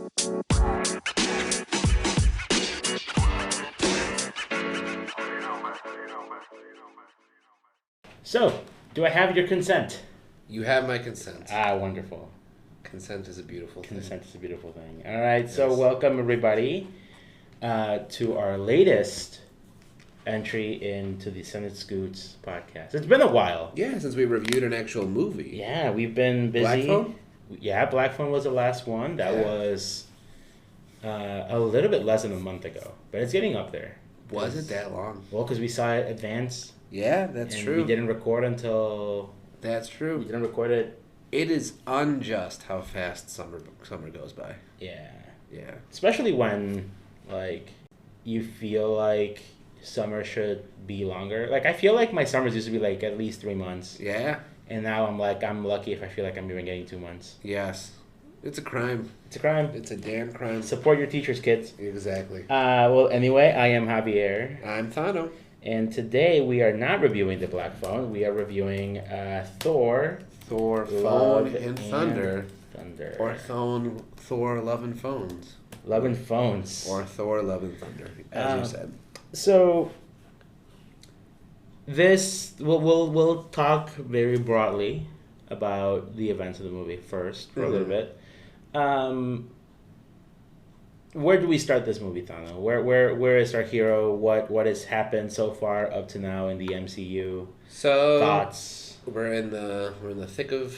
So, do I have your consent? You have my consent. Ah, wonderful. Consent is a beautiful thing. Consent is a beautiful thing. All right, so Yes. welcome everybody to our latest entry into the Cine-Scoots podcast. It's been a while. Yeah, since we reviewed an actual movie. Yeah, we've been busy. Black Phone? Yeah, Black Phone was the last one. That Yeah. was a little bit less than a month ago, but it's getting up there. Was it that long? Well, because we saw it advance. Yeah, that's and true. We didn't record until... That's true. We didn't record it. It is unjust how fast summer goes by. Yeah. Yeah. Especially when, like, you feel like summer should be longer. Like, I feel like my summers used to be, like, at least 3 months. Yeah. And now I'm lucky if I feel like I'm even getting 2 months. Yes. It's a crime. It's a crime. It's a damn crime. Support your teachers, kids. Exactly. Well, anyway, I am Javier. I'm Thano. And today we are not reviewing the Black Phone. We are reviewing Thor. Thor, Phone, Love and Thunder. Thunder. Or Thor, Love and Phones. Love and Phones. Or Thor, Love and Thunder, as you said. So this we'll talk very broadly about the events of the movie first for a little bit. Where do we start this movie, Thano? Where is our hero? What has happened so far up to now in the MCU? So Thoughts? we're in the thick of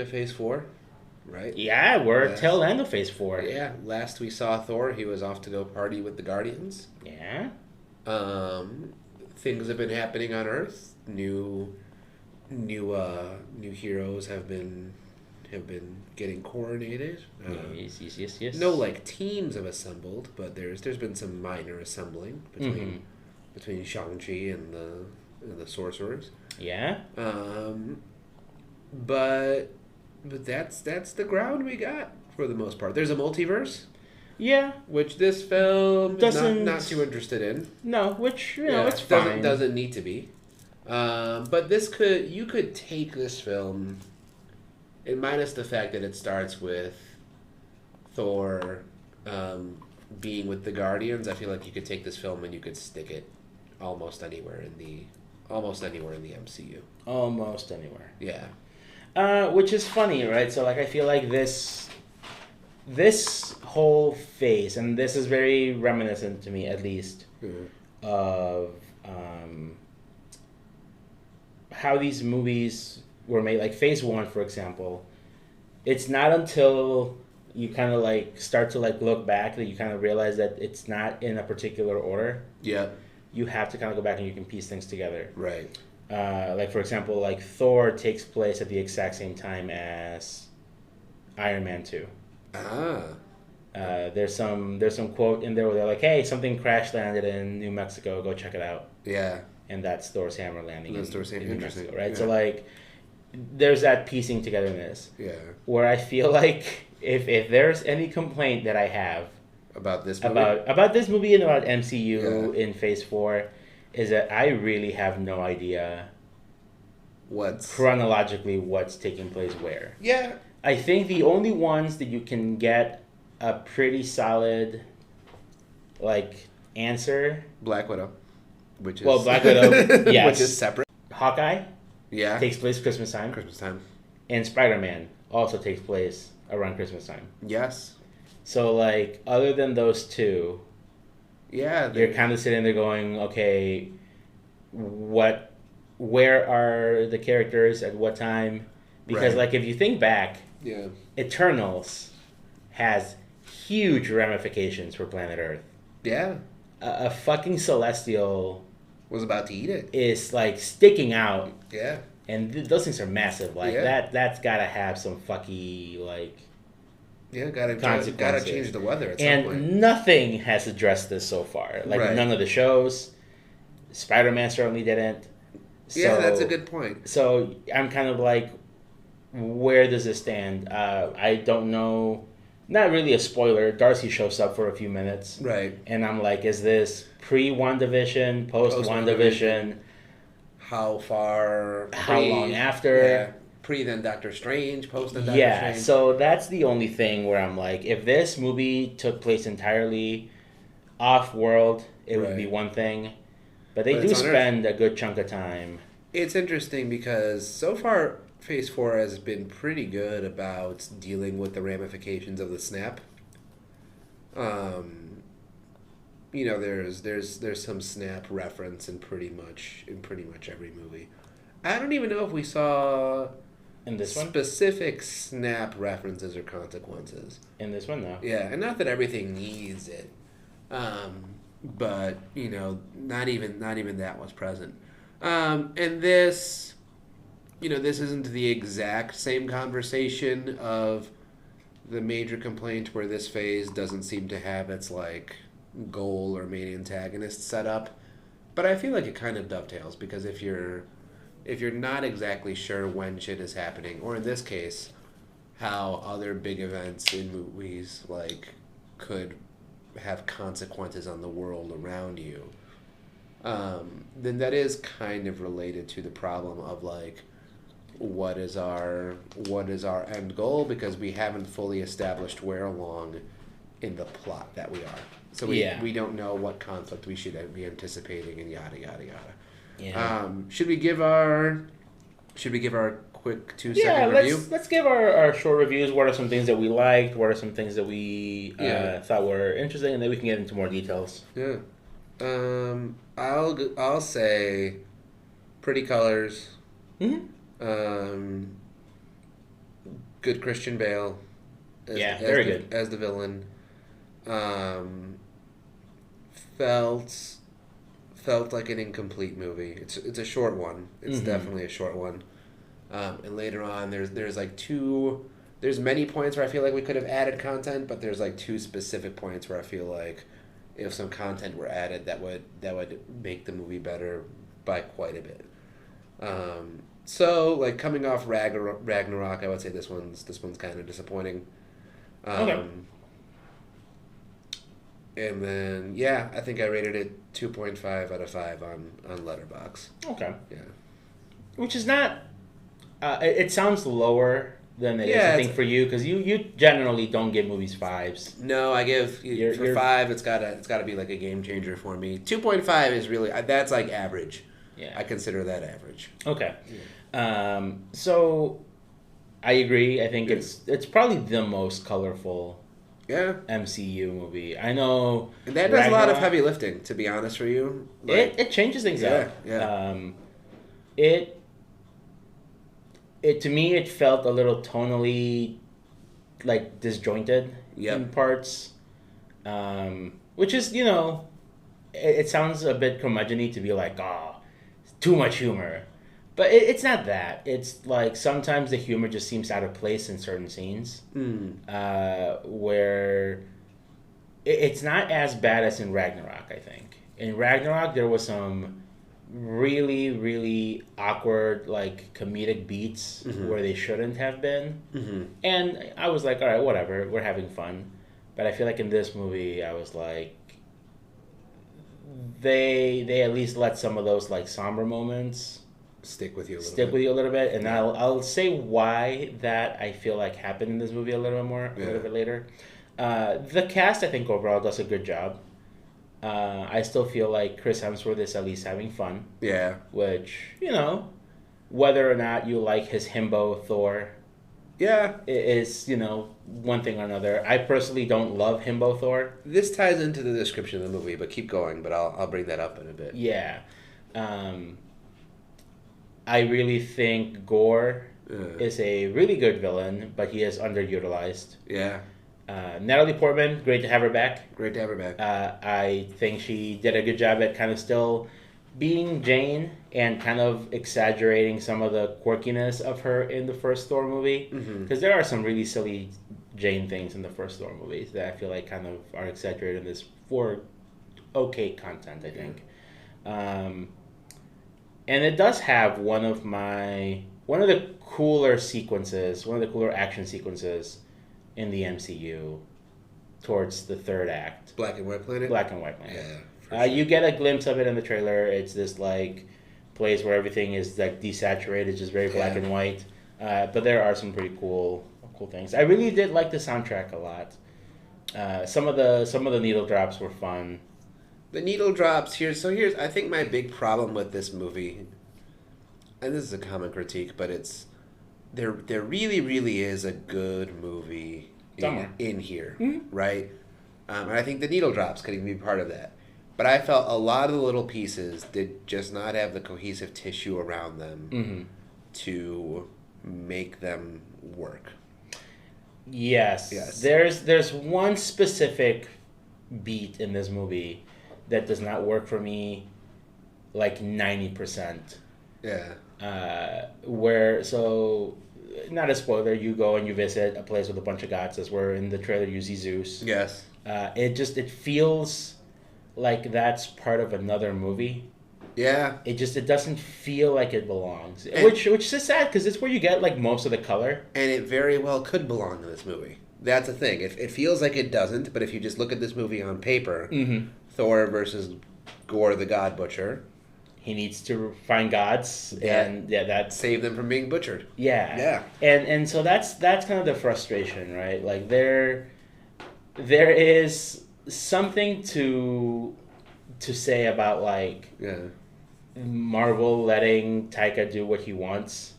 Phase 4, right? Yeah, we're tail end of Phase 4. Yeah, last we saw Thor, he was off to go party with the Guardians. Yeah. Things have been happening on Earth. New heroes have been getting coronated. Yes. No, like teams have assembled, but there's been some minor assembling between Shang-Chi and the sorcerers. Yeah. But that's the ground we got for the most part. There's a multiverse. Yeah. Which this film is not too interested in. No, which it's fine. Doesn't need to be. But you could take this film, and minus the fact that it starts with Thor being with the Guardians, I feel like you could take this film and you could stick it almost anywhere in the MCU. Almost anywhere. Yeah. Which is funny, right? So like I feel like this whole phase, and this is very reminiscent to me at least, of how these movies were made. Like Phase 1, for example, it's not until you kind of like start to like look back that you kind of realize that it's not in a particular order. Yeah. You have to kind of go back and you can piece things together. Right. Like for example, like Thor takes place at the exact same time as Iron Man 2. Ah. There's some quote in there where they're like, "Hey, something crash landed in New Mexico. Go check it out." Yeah. And that's Thor's hammer landing in New Mexico, right? Yeah. So like, there's that piecing togetherness. Yeah. Where I feel like if there's any complaint that I have about this movie, about this movie and about MCU in Phase 4, is that I really have no idea chronologically what's taking place where. Yeah. I think the only ones that you can get a pretty solid like answer. Black Widow, which is Black Widow, yes, which is separate. Hawkeye, Yeah, takes place Christmas time. And Spider-Man also takes place around Christmas time. Yes. So like, other than those two, yeah, you're kind of sitting there going, okay, where are the characters at what time? Because like, if you think back, Eternals has huge ramifications for planet Earth. Yeah. A fucking Celestial was about to eat it. Is like sticking out. Yeah. And those things are massive. Like that's gotta have some fucky like. Yeah, gotta change the weather at some point. And nothing has addressed this so far. Like none of the shows. Spider-Man certainly didn't. So, yeah, that's a good point. So I'm kind of like, where does this stand? I don't know. Not really a spoiler. Darcy shows up for a few minutes. Right. And I'm like, is this pre-WandaVision, post-WandaVision? How far? How long after? Yeah. Pre then Doctor Strange, post then Doctor Yeah, Strange. so that's the only thing where I'm like, if this movie took place entirely off-world, it would be Right. one thing. But they But do it's on Earth. spend a good chunk of time. It's interesting because so far Phase 4 has been pretty good about dealing with the ramifications of the snap. Um, there's some snap reference in pretty much every movie. I don't even know if we saw In this one? specific snap references or consequences. In this one, no. Yeah, and not that everything needs it, but not even that was present. And this, this isn't the exact same conversation of the major complaint where this phase doesn't seem to have its like goal or main antagonist set up, but I feel like it kind of dovetails because if you're not exactly sure when shit is happening, or in this case, how other big events in movies like could have consequences on the world around you, then that is kind of related to the problem of like what is our end goal, because we haven't fully established where along in the plot that we are. So we don't know what conflict we should be anticipating and yada yada yada. Yeah. Should we give our quick 2-second review? Let's give our short reviews. What are some things that we liked? What are some things that we thought were interesting? And then we can get into more details. Yeah. I'll say pretty colors. Mm-hmm. Good Christian Bale. Very good as the villain. Felt like an incomplete movie. It's a short one. It's definitely a short one. And later on, there's like there's many points where I feel like we could have added content, but there's like 2 specific points where I feel like if some content were added, that would make the movie better by quite a bit. So like coming off Ragnarok, I would say this one's kind of disappointing. Okay. And then I think I rated it 2.5 out of 5 on Letterboxd. Okay. Yeah. Which is not. It sounds lower than it is, I think, for you, because you generally don't give movies 5s. No, I give for 5. It's gotta be like a game changer for me. 2.5 is really that's like average. Yeah. I consider that average. Okay. Yeah. So I agree. I think it's probably the most colorful MCU movie. I know that does a lot of heavy lifting, to be honest for you. Like, it changes things up. Yeah. It to me it felt a little tonally like disjointed in parts. Which is, it sounds a bit curmudgeon-y to be like, too much humor. But it's not that. It's like sometimes the humor just seems out of place in certain scenes. Where it's not as bad as in Ragnarok, I think. In Ragnarok, there was some really, really awkward, like, comedic beats where they shouldn't have been. And I was like, all right, whatever, we're having fun. But I feel like in this movie, I was like, they at least let some of those, like, somber moments stick with you a little bit. And I'll say why that I feel like happened in this movie a little bit later. The cast, I think, overall does a good job. I still feel like Chris Hemsworth is at least having fun. Yeah. Which, whether or not you like his himbo Thor, is, one thing or another. I personally don't love himbo Thor. This ties into the description of the movie, but keep going, but I'll bring that up in a bit. Yeah. I really think Gore is a really good villain, but he is underutilized. Yeah. Natalie Portman, great to have her back. I think she did a good job at kind of still being Jane and kind of exaggerating some of the quirkiness of her in the first Thor movie. Because there are some really silly Jane things in the first Thor movies that I feel like kind of are exaggerated in this for okay content, I think. And it does have one of the cooler action sequences in the MCU towards the third act. Black and White Planet? Yeah. For sure. You get a glimpse of it in the trailer. It's this like place where everything is like desaturated, just very black and white. But there are some pretty cool things. I really did like the soundtrack a lot. Some of the needle drops were fun. The needle drops here's I think my big problem with this movie, and this is a common critique, but it's there really really is a good movie in here, right? And I think the needle drops could even be part of that. But I felt a lot of the little pieces did just not have the cohesive tissue around them to make them work. Yes. There's one specific beat in this movie that does not work for me like 90%. Yeah. So not a spoiler, you go and you visit a place with a bunch of gods, as where in the trailer you see Zeus. Yes. It feels like that's part of another movie. Yeah. It doesn't feel like it belongs, which is sad because it's where you get like most of the color. And it very well could belong in this movie. That's the thing. It feels like it doesn't, but if you just look at this movie on paper, Thor versus Gore the God Butcher. He needs to find gods and that save them from being butchered. Yeah. And so that's kind of the frustration, right? Like there is something to say about like Marvel letting Taika do what he wants.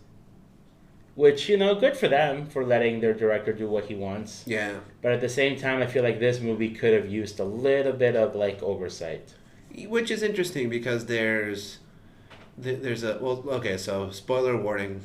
Which, good for them for letting their director do what he wants. Yeah. But at the same time, I feel like this movie could have used a little bit of like oversight. Which is interesting because there's so spoiler warning.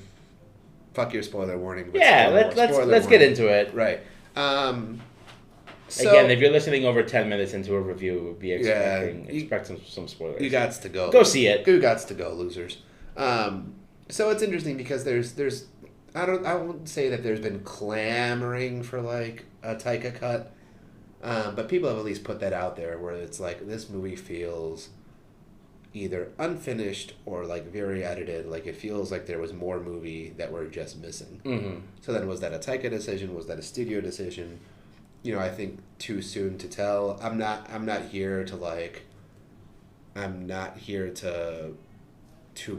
Fuck your spoiler warning. Yeah, let's get into it. Right. Again, if you're listening over 10 minutes into a review, be expect some spoilers. You gots to go. Go see it. You gots to go, losers. So it's interesting because there's I won't say that there's been clamoring for like a Taika cut. But people have at least put that out there where it's like this movie feels either unfinished or like very edited. Like it feels like there was more movie that we're just missing. So then was that a Taika decision? Was that a studio decision? I think too soon to tell. I'm not here to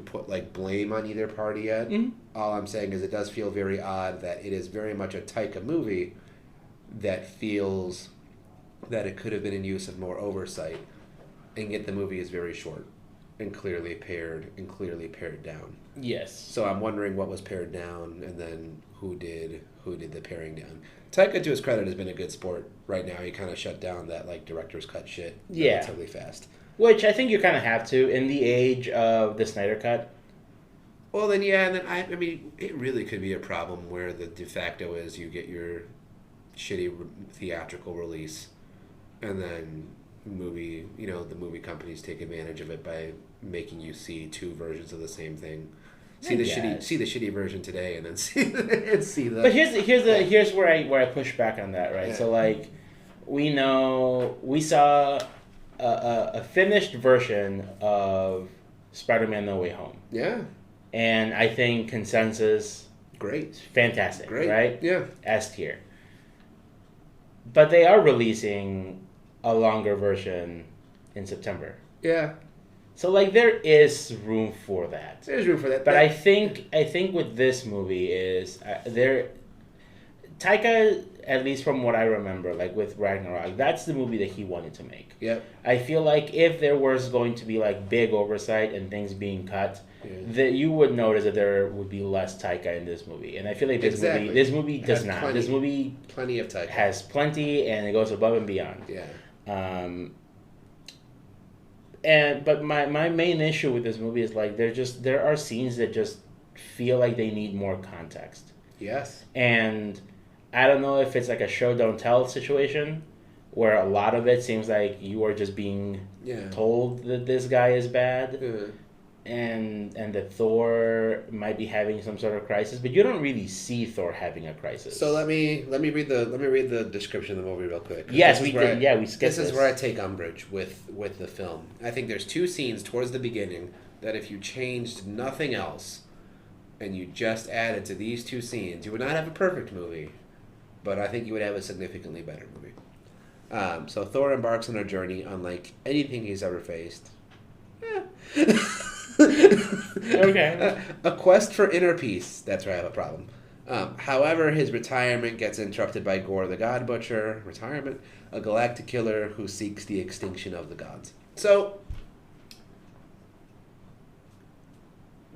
put like blame on either party yet. All I'm saying is it does feel very odd that it is very much a Taika movie that feels that it could have been in use of more oversight, and yet the movie is very short and clearly pared down. Yes. So I'm wondering what was pared down, and then who did the paring down. Taika, to his credit, has been a good sport right now. He kind of shut down that like director's cut shit relatively fast. Which I think you kind of have to in the age of the Snyder Cut. Well, then and then I mean, it really could be a problem where the de facto is you get your shitty theatrical release, and then the movie companies take advantage of it by making you see two versions of the same thing. See the shitty version today, and then see the. But here's where I push back on that, right? Yeah. So like, we saw a finished version of Spider-Man: No Way Home. Yeah. And I think consensus. Great. Fantastic. Great. Right. Yeah. S tier. But they are releasing a longer version in September. Yeah. So like there is room for that. There's room for that. But I think with this movie is Taika, at least from what I remember, like with Ragnarok, that's the movie that he wanted to make. Yep. I feel like if there was going to be like big oversight and things being cut, that you would notice that there would be less Taika in this movie. And I feel like this movie does not. This movie plenty of Taika. Has plenty, and it goes above and beyond. Yeah. But my main issue with this movie is like there are scenes that just feel like they need more context. Yes. And I don't know if it's like a show don't tell situation where a lot of it seems like you are just being told that this guy is bad. And that Thor might be having some sort of crisis, but you don't really see Thor having a crisis. So let me read the description of the movie real quick. Yes, we did. We skipped this. This is where I take umbrage with the film. I think there's two scenes towards the beginning that if you changed nothing else and you just added to these two scenes, you would not have a perfect movie, but I think you would have a significantly better movie. So Thor embarks on a journey unlike anything he's ever faced. Okay. A quest for inner peace. That's where I have a problem. However, his retirement gets interrupted by Gore the God Butcher. Retirement? A galactic killer who seeks the extinction of the gods. So,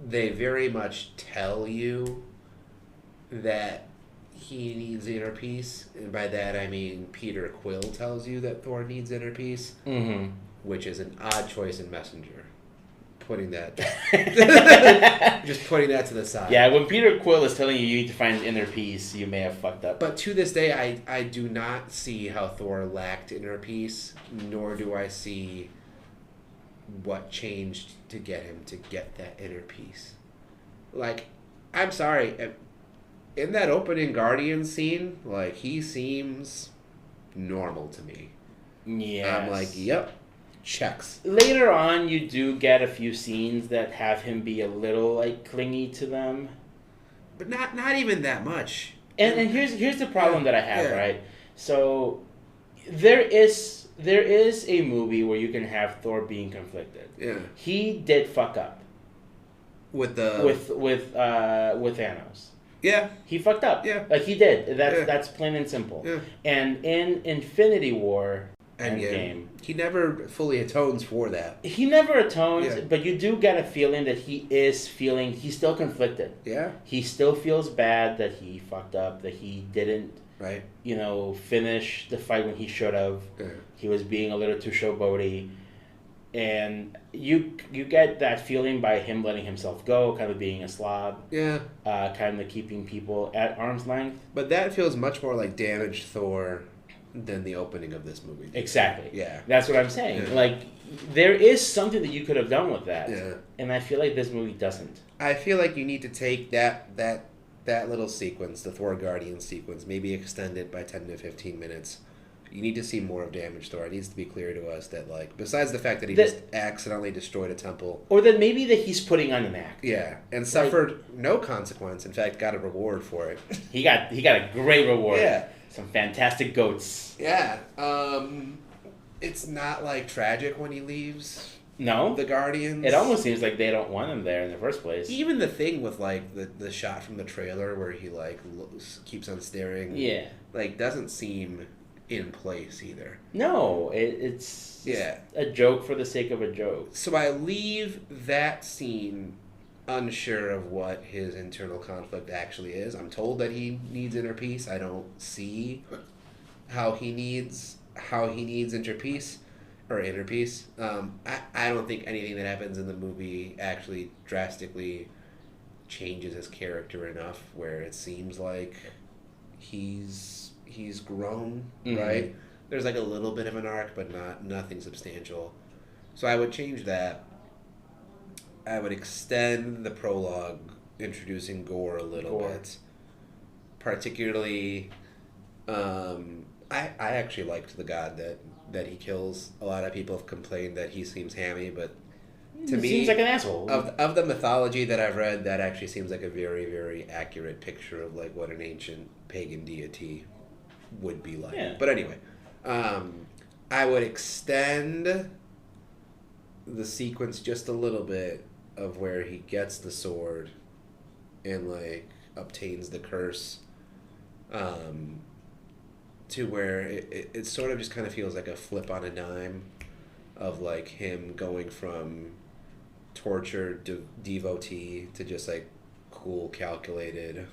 they very much tell you that he needs inner peace. And by that I mean Peter Quill tells you that Thor needs inner peace. Mm-hmm. Which is an odd choice in Messenger. Putting that... just putting that to the side. Yeah, when Peter Quill is telling you need to find inner peace, you may have fucked up. But to this day, I do not see how Thor lacked inner peace, nor do I see what changed to get him to get that inner peace. Like, I'm sorry, in that opening Guardians scene, like, he seems normal to me. Yeah. I'm like, yep, checks. Later on, you do get a few scenes that have him be a little, like, clingy to them. But not even that much. And here's the problem that I have, right? So, there is a movie where you can have Thor being conflicted. Yeah. He did fuck up. With the... With Thanos. Yeah. He fucked up. Yeah. Like, he did. That's plain and simple. Yeah. And in Infinity War... Endgame. He never fully atones for that. He never atones, but you do get a feeling that he's still conflicted. Yeah. He still feels bad that he fucked up, that he didn't, right, finish the fight when he should have. Yeah. He was being a little too showboaty. And you get that feeling by him letting himself go, kind of being a slob. Yeah. Kind of keeping people at arm's length. But that feels much more like damaged Thor than the opening of this movie. Exactly. Yeah. That's what I'm saying. Yeah. Like, there is something that you could have done with that. Yeah. And I feel like this movie doesn't. I feel like you need to take that little sequence, the Thor Guardian sequence, maybe extend it by 10 to 15 minutes. You need to see more of damaged Thor. It needs to be clear to us that, like, besides the fact that he just accidentally destroyed a temple. Or that maybe that he's putting on an act. Yeah. And suffered no consequence. In fact, got a reward for it. He got a great reward. Yeah. Some fantastic goats. Yeah. It's not, like, tragic when he leaves. No. The Guardians. It almost seems like they don't want him there in the first place. Even the thing with, like, the shot from the trailer where he, like, keeps on staring. Yeah. Like, doesn't seem in place either. No. It's a joke for the sake of a joke. So I leave that scene unsure of what his internal conflict actually is. I'm told that he needs inner peace. I don't see how he needs inner peace. I don't think anything that happens in the movie actually drastically changes his character enough where it seems like he's grown, right? There's like a little bit of an arc, but nothing substantial. So I would change that. I would extend the prologue, introducing Gore a little bit. Particularly, I actually liked the god that he kills. A lot of people have complained that he seems hammy, but to me, seems like an asshole. Of the mythology that I've read, that actually seems like a very, very accurate picture of like what an ancient pagan deity would be like. Yeah. But anyway, I would extend the sequence just a little bit of where he gets the sword and like obtains the curse, to where it sort of just kind of feels like a flip on a dime of like him going from tortured devotee to just like cool calculated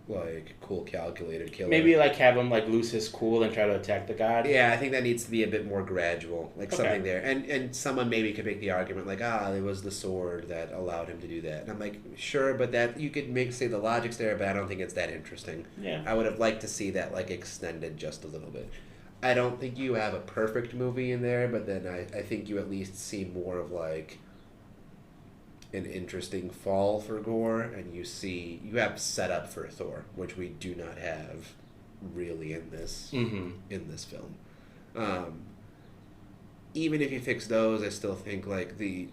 killer. Maybe like have him like lose his cool and try to attack the god. Yeah, I think that needs to be a bit more gradual, like something there. And someone maybe could make the argument like, it was the sword that allowed him to do that. And I'm like, sure, but that you could say the logic's there, but I don't think it's that interesting. Yeah. I would have liked to see that like extended just a little bit. I don't think you have a perfect movie in there, but then I think you at least see more of like an interesting fall for Gore, and you have setup for Thor, which we do not have really in this film. Even if you fix those, I still think like the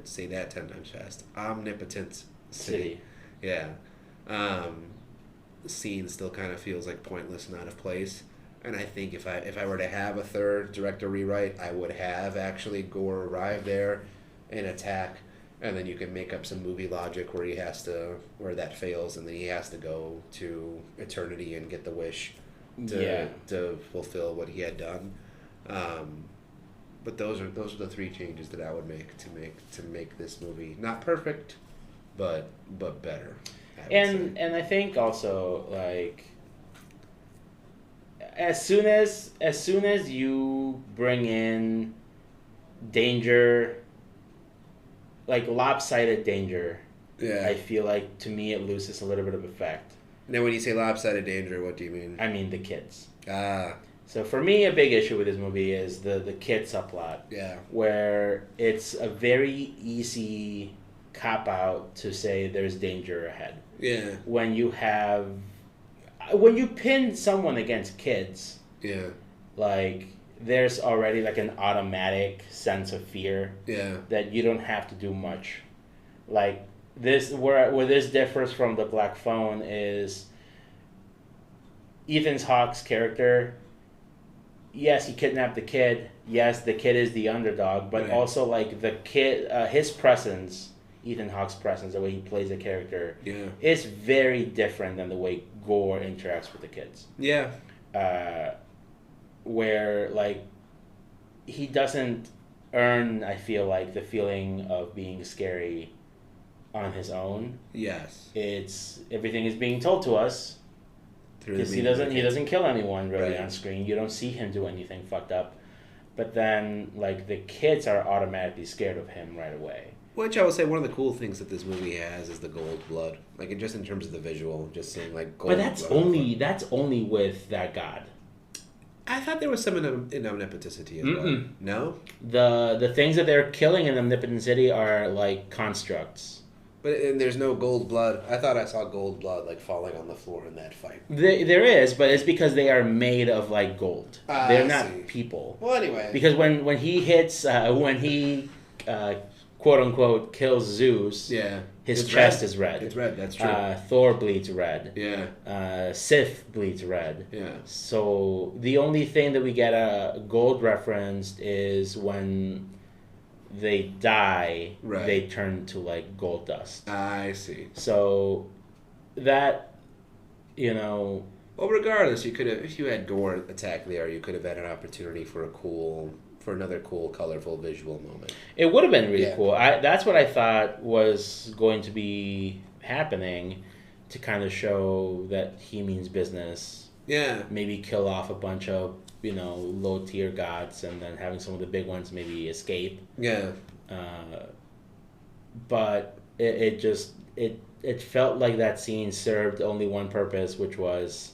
say that 10 times fast. Omnipotent city. Yeah. Scene still kind of feels like pointless and out of place. And I think if I were to have a third director rewrite, I would have actually Gore arrive there, and attack, and then you can make up some movie logic where that fails, and then he has to go to eternity and get the wish to fulfill what he had done. But those are the three changes that I would make to make this movie not perfect, but better. And I think also, like, as soon as you bring in danger, like lopsided danger, I feel like, to me, it loses a little bit of effect. Now, when you say lopsided danger, what do you mean? I mean the kids. Ah. So for me, a big issue with this movie is the kid subplot. Yeah. Where it's a very easy cop-out to say there's danger ahead. Yeah. When you pin someone against kids, like, there's already like an automatic sense of fear that you don't have to do much. Like, this, where this differs from the Black Phone is Ethan Hawke's character. Yes, he kidnapped the kid. Yes, the kid is the underdog, but also, like, the kid, his presence, Ethan Hawke's presence, the way he plays the character, is very different than the way Gore interacts with the kids. Yeah. Where, like, he doesn't earn, I feel like, the feeling of being scary on his own. Yes. It's, everything is being told to us. Because he doesn't kill anyone really on screen. You don't see him do anything fucked up. But then, like, the kids are automatically scared of him right away. Which I would say one of the cool things that this movie has is the gold blood. Like, just in terms of the visual, just seeing, like, gold blood. But that's only with that god. I thought there was some in Omnipotencity as well. No? The things that they're killing in Omnipotencity are, like, constructs. And there's no gold blood. I thought I saw gold blood, like, falling on the floor in that fight. There is, but it's because they are made of, like, gold. They're not people. Well, anyway. Because when he hits, quote unquote, kills Zeus, his chest is red. It's red, that's true. Thor bleeds red. Yeah. Sif bleeds red. Yeah. So the only thing that we get gold referenced is when they die, they turn to, like, gold dust. I see. So that, you know... Well, regardless, you could have, if you had Gore attack there, you could have had an opportunity for another cool, colorful visual moment. It would have been really cool. That's what I thought was going to be happening, to kind of show that he means business. Yeah. Maybe kill off a bunch of, you know, low-tier gods, and then having some of the big ones maybe escape. Yeah. But it felt like that scene served only one purpose, which was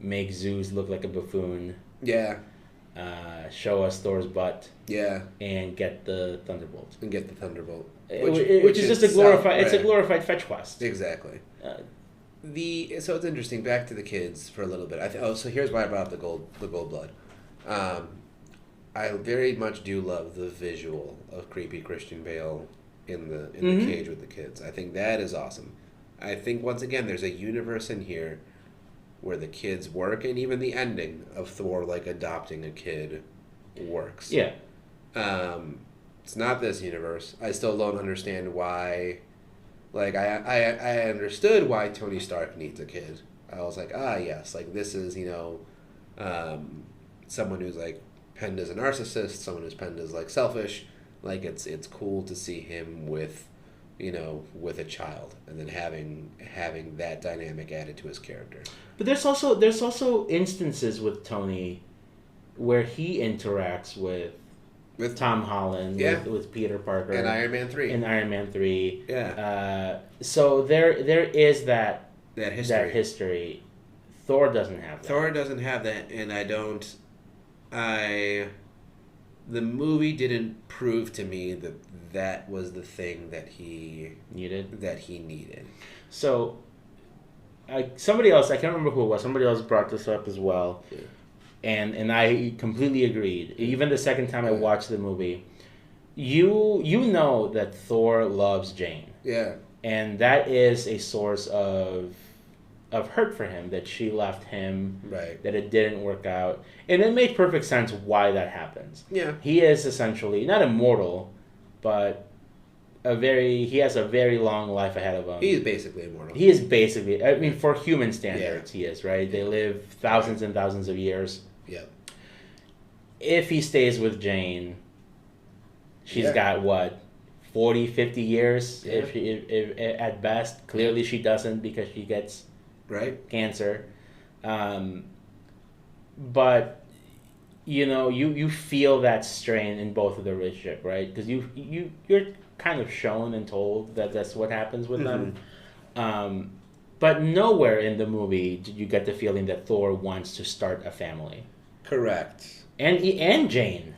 make Zeus look like a buffoon. Yeah. Show us Thor's butt. Yeah. And get the Thunderbolt. Which is just a glorified. It's a glorified fetch quest. Exactly. So it's interesting. Back to the kids for a little bit. So here's why I brought up the gold blood. I very much do love the visual of creepy Christian Bale in the cage with the kids. I think that is awesome. I think, once again, there's a universe in here where the kids work, and even the ending of Thor, like, adopting a kid works. Yeah. It's not this universe. I still don't understand why. Like, I understood why Tony Stark needs a kid. I was like, yes, like, this is, you know, someone who's, like, penned as a narcissist, someone who's penned as, like, selfish. Like, it's cool to see him with, you know, with a child, and then having that dynamic added to his character. But there's also instances with Tony where he interacts with Tom Holland, with Peter Parker, and Iron Man 3. Yeah. So there is that history. Thor doesn't have that. And the movie didn't prove to me that was the thing that he needed. So, somebody else, I can't remember who it was, somebody else brought this up as well. Yeah. And I completely agreed. Even the second time I watched the movie, you know that Thor loves Jane. Yeah. And that is a source of hurt for him, that she left him, that it didn't work out. And it made perfect sense why that happens. Yeah. He is essentially, not immortal, but he has a very long life ahead of him. He's basically immortal. He is basically, I mean, for human standards, he is, right? They live thousands and thousands of years. Yep. If he stays with Jane, she's got what, 40, 50 years if at best. Clearly she doesn't because she gets cancer. But you feel that strain in both of the relationship, right? Because you're kind of shown and told that that's what happens with them. But nowhere in the movie did you get the feeling that Thor wants to start a family. Correct. And Jane.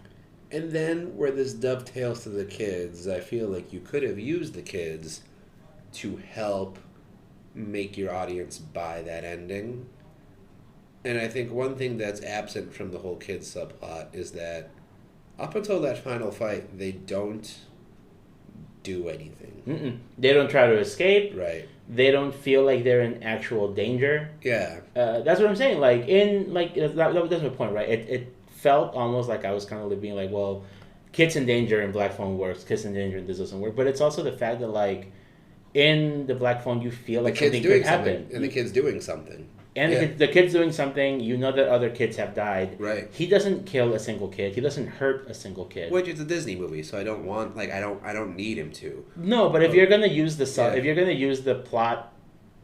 And then where this dovetails to the kids, I feel like you could have used the kids to help make your audience buy that ending. And I think one thing that's absent from the whole kids subplot is that up until that final fight, they don't do anything. They don't try to escape. Right. They don't feel like they're in actual danger. Yeah. That's what I'm saying. That was my point, right? It felt almost like I was kind of being like, well, kids in danger in Black Phone works, kids in danger in this doesn't work. But it's also the fact that in the Black Phone you feel like something could happen. And the kid's doing something. And the kid's doing something. You know that other kids have died. Right. He doesn't kill a single kid. He doesn't hurt a single kid. Which is a Disney movie, so I don't want I don't need him to. No, but if you're gonna use if you're gonna use the plot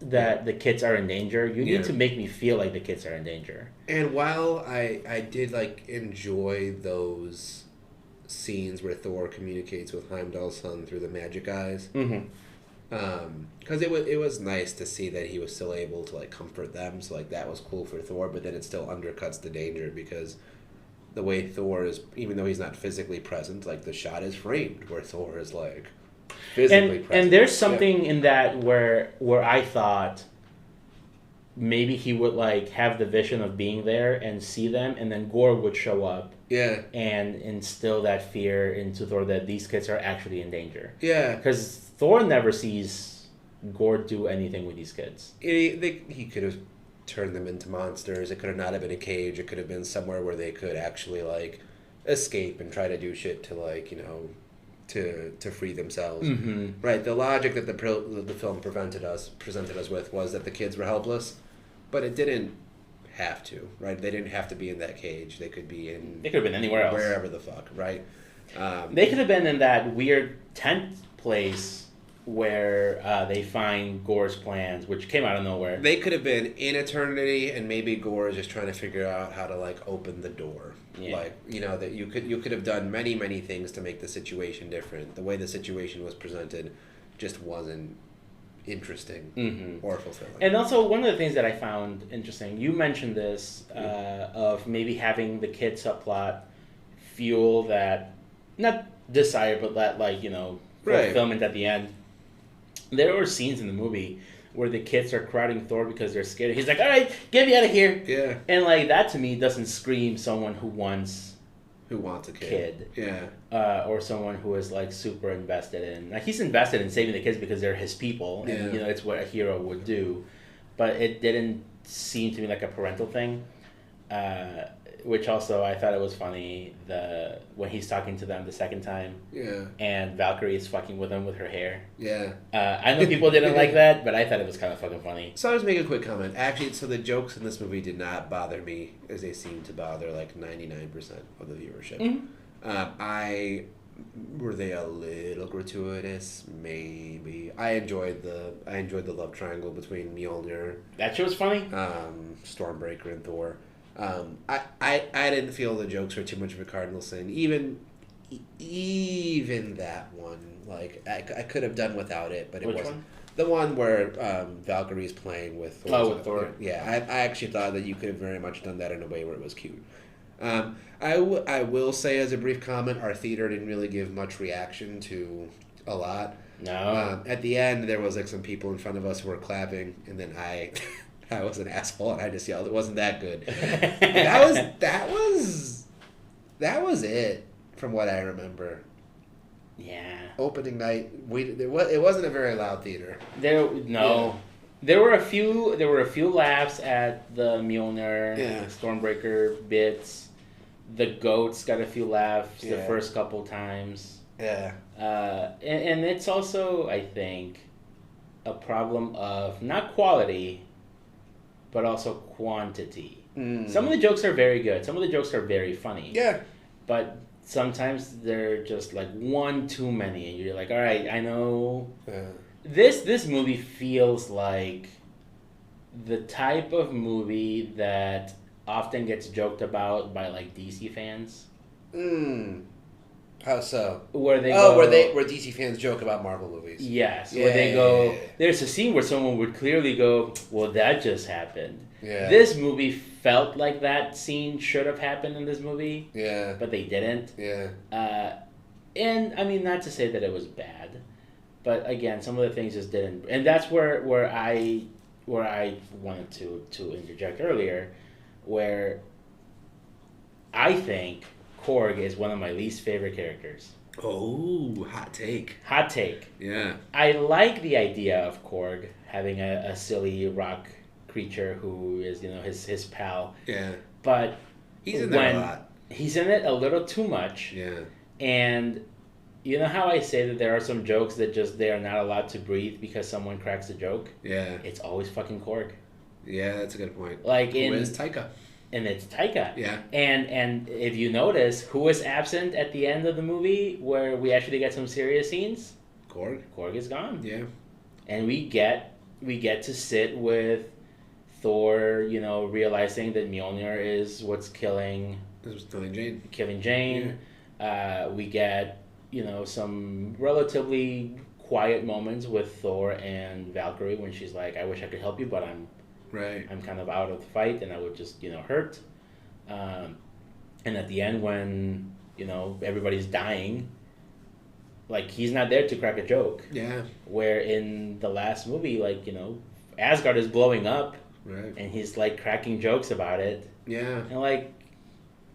that the kids are in danger, you need to make me feel like the kids are in danger. And while I did enjoy those scenes where Thor communicates with Heimdall's son through the magic eyes. Because it was nice to see that he was still able to comfort them, so that was cool for Thor. But then it still undercuts the danger because the way Thor is, even though he's not physically present, the shot is framed where Thor is physically present. And there's something in that where I thought maybe he would have the vision of being there and see them, and then Gore would show up. Yeah. And instill that fear into Thor that these kids are actually in danger. Yeah. Because Thor never sees Gore do anything with these kids. He could have turned them into monsters. It could have not have been a cage. It could have been somewhere where they could actually escape and try to do shit to to free themselves. Right. The logic that the film presented us with was that the kids were helpless, but it didn't have to. Right. They didn't have to be in that cage. They could be in. They could have been anywhere else. Wherever the fuck. Right. They could have been in that weird tent place where they find Gore's plans, which came out of nowhere. They could have been in Eternity, and maybe Gore is just trying to figure out how to open the door. Yeah. That you could have done many things to make the situation different. The way the situation was presented just wasn't interesting or fulfilling. And also, one of the things that I found interesting, you mentioned this of maybe having the kid subplot fuel that, not desire, but that fulfillment at the end. There were scenes in the movie where the kids are crowding Thor because they're scared. He's like, all right, get me out of here. Yeah. And that to me doesn't scream someone who wants a kid. Yeah. Or someone who is super invested in, he's invested in saving the kids because they're his people. And it's what a hero would do. But it didn't seem to me like a parental thing. Which also, I thought it was funny when he's talking to them the second time. Yeah. And Valkyrie is fucking with him with her hair. Yeah. I know people didn't like that, but I thought it was kind of fucking funny. So I was making a quick comment. Actually, so the jokes in this movie did not bother me as they seem to bother 99% of the viewership. Were they a little gratuitous? Maybe. I enjoyed the love triangle between Mjolnir. That shit was funny. Stormbreaker and Thor. I didn't feel the jokes were too much of a cardinal sin. Even that one, I could have done without it, but it wasn't. One? The one where Valkyrie's playing with Thor. Oh, with Thor. Yeah, I actually thought that you could have very much done that in a way where it was cute. I will say as a brief comment, our theater didn't really give much reaction to a lot. No. At the end, there was some people in front of us who were clapping, and then I was an asshole, and I just yelled, "It wasn't that good." that was it from what I remember. Yeah. Opening night, it wasn't a very loud theater. There were a few laughs at the Mjolnir Stormbreaker bits. The goats got a few laughs the first couple times. Yeah. And it's also, I think, a problem of not quality, but also quantity. Some of the jokes are very good. Some of the jokes are very funny. Yeah. But sometimes they're just like one too many, and you're like, all right, I know. This movie feels like the type of movie that often gets joked about by like DC fans. How so? Where they go, where DC fans joke about Marvel movies. Yes, where they go. There's a scene where someone would clearly go, "Well, that just happened." Yeah. This movie felt like that scene should have happened in this movie. Yeah. But they didn't. Yeah. And I mean, not to say that it was bad, but again, some of the things just didn't. And that's where I wanted to interject earlier, where I think Korg is one of my least favorite characters. Oh, hot take. Hot take. Yeah. I like the idea of Korg having a silly rock creature who is, his pal. Yeah. But he's in there a lot. He's in it a little too much. Yeah. And you know how I say that there are some jokes that just they are not allowed to breathe because someone cracks a joke? Yeah. It's always fucking Korg. Yeah, that's a good point. Like who is Taika? And it's Taika. Yeah. And if you notice, who is absent at the end of the movie where we actually get some serious scenes? Korg. Korg is gone. Yeah. And we get to sit with Thor, realizing that Mjolnir is what's killing Jane. Killing Jane. Yeah. We get, some relatively quiet moments with Thor and Valkyrie when she's like, I wish I could help you, but I'm kind of out of the fight, and I would just, hurt. And at the end when, everybody's dying, like, he's not there to crack a joke. Yeah. Where in the last movie, like, Asgard is blowing up. Right. And he's, like, cracking jokes about it. Yeah. And, like...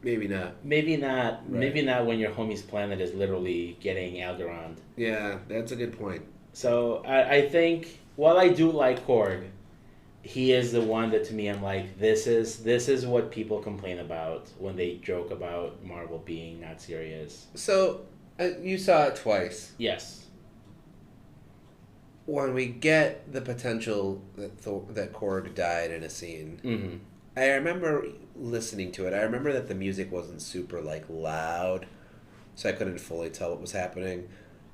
Maybe not. Right. Maybe not when your homie's planet is literally getting Alderaan. Yeah, that's a good point. So, I think, while I do like Korg, he is the one that, to me, I'm like, this is what people complain about when they joke about Marvel being not serious. So, you saw it twice. Yes. When we get the potential that Korg died in a scene, mm-hmm. I remember listening to it. I remember that the music wasn't super, loud, so I couldn't fully tell what was happening.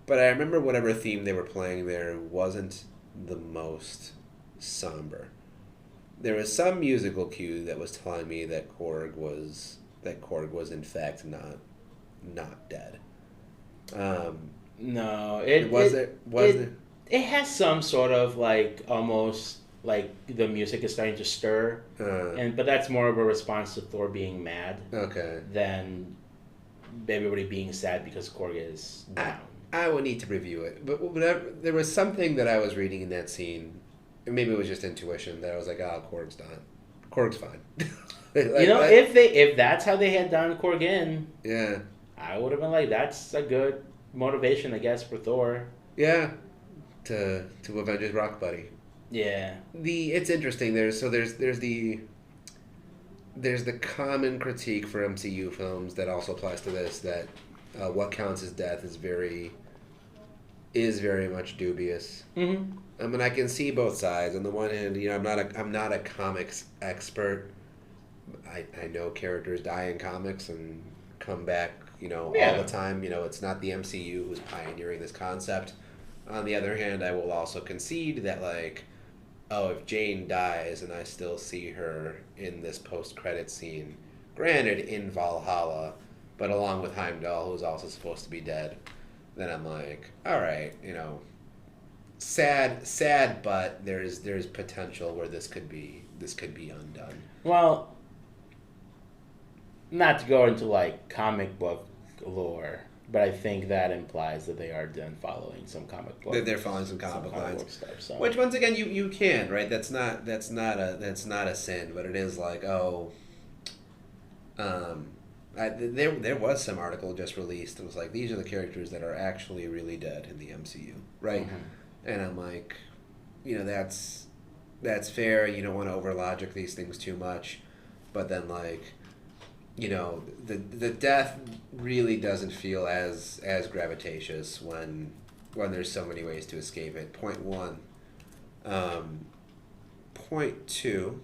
But I remember whatever theme they were playing there wasn't the most somber. There was some musical cue that was telling me that Korg was in fact not dead. No, it has some sort of almost like the music is starting to stir, but that's more of a response to Thor being mad. Okay. Than everybody being sad because Korg is down. I would need to review it, but whatever. There was something that I was reading in that scene. Maybe it was just intuition that I was like, Korg's done. Korg's fine. If that's how they had done Korg in, yeah, I would have been like, that's a good motivation, I guess, for Thor. Yeah, to avenge his rock buddy. Yeah. It's interesting. There's the common critique for MCU films that also applies to this, that what counts as death is very much dubious. Mm-hmm. I mean, I can see both sides. On the one hand, I'm not a comics expert. I know characters die in comics and come back, all the time. It's not the MCU who's pioneering this concept. On the other hand, I will also concede that, if Jane dies and I still see her in this post-credit scene, granted in Valhalla, but along with Heimdall, who's also supposed to be dead, then I'm like, all right, sad, but there's potential where this could be undone. Well, not to go into comic book lore, but I think that implies that they are then following some comic book. They're following some comic book lines, stuff, so. Which once again you can, right? That's not a sin, but it is there was some article just released. It was like, these are the characters that are actually really dead in the MCU, right? Mm-hmm. And I'm like, that's fair. You don't want to over logic these things too much, but then the death really doesn't feel as gravitatious when there's so many ways to escape it. Point one. Point two,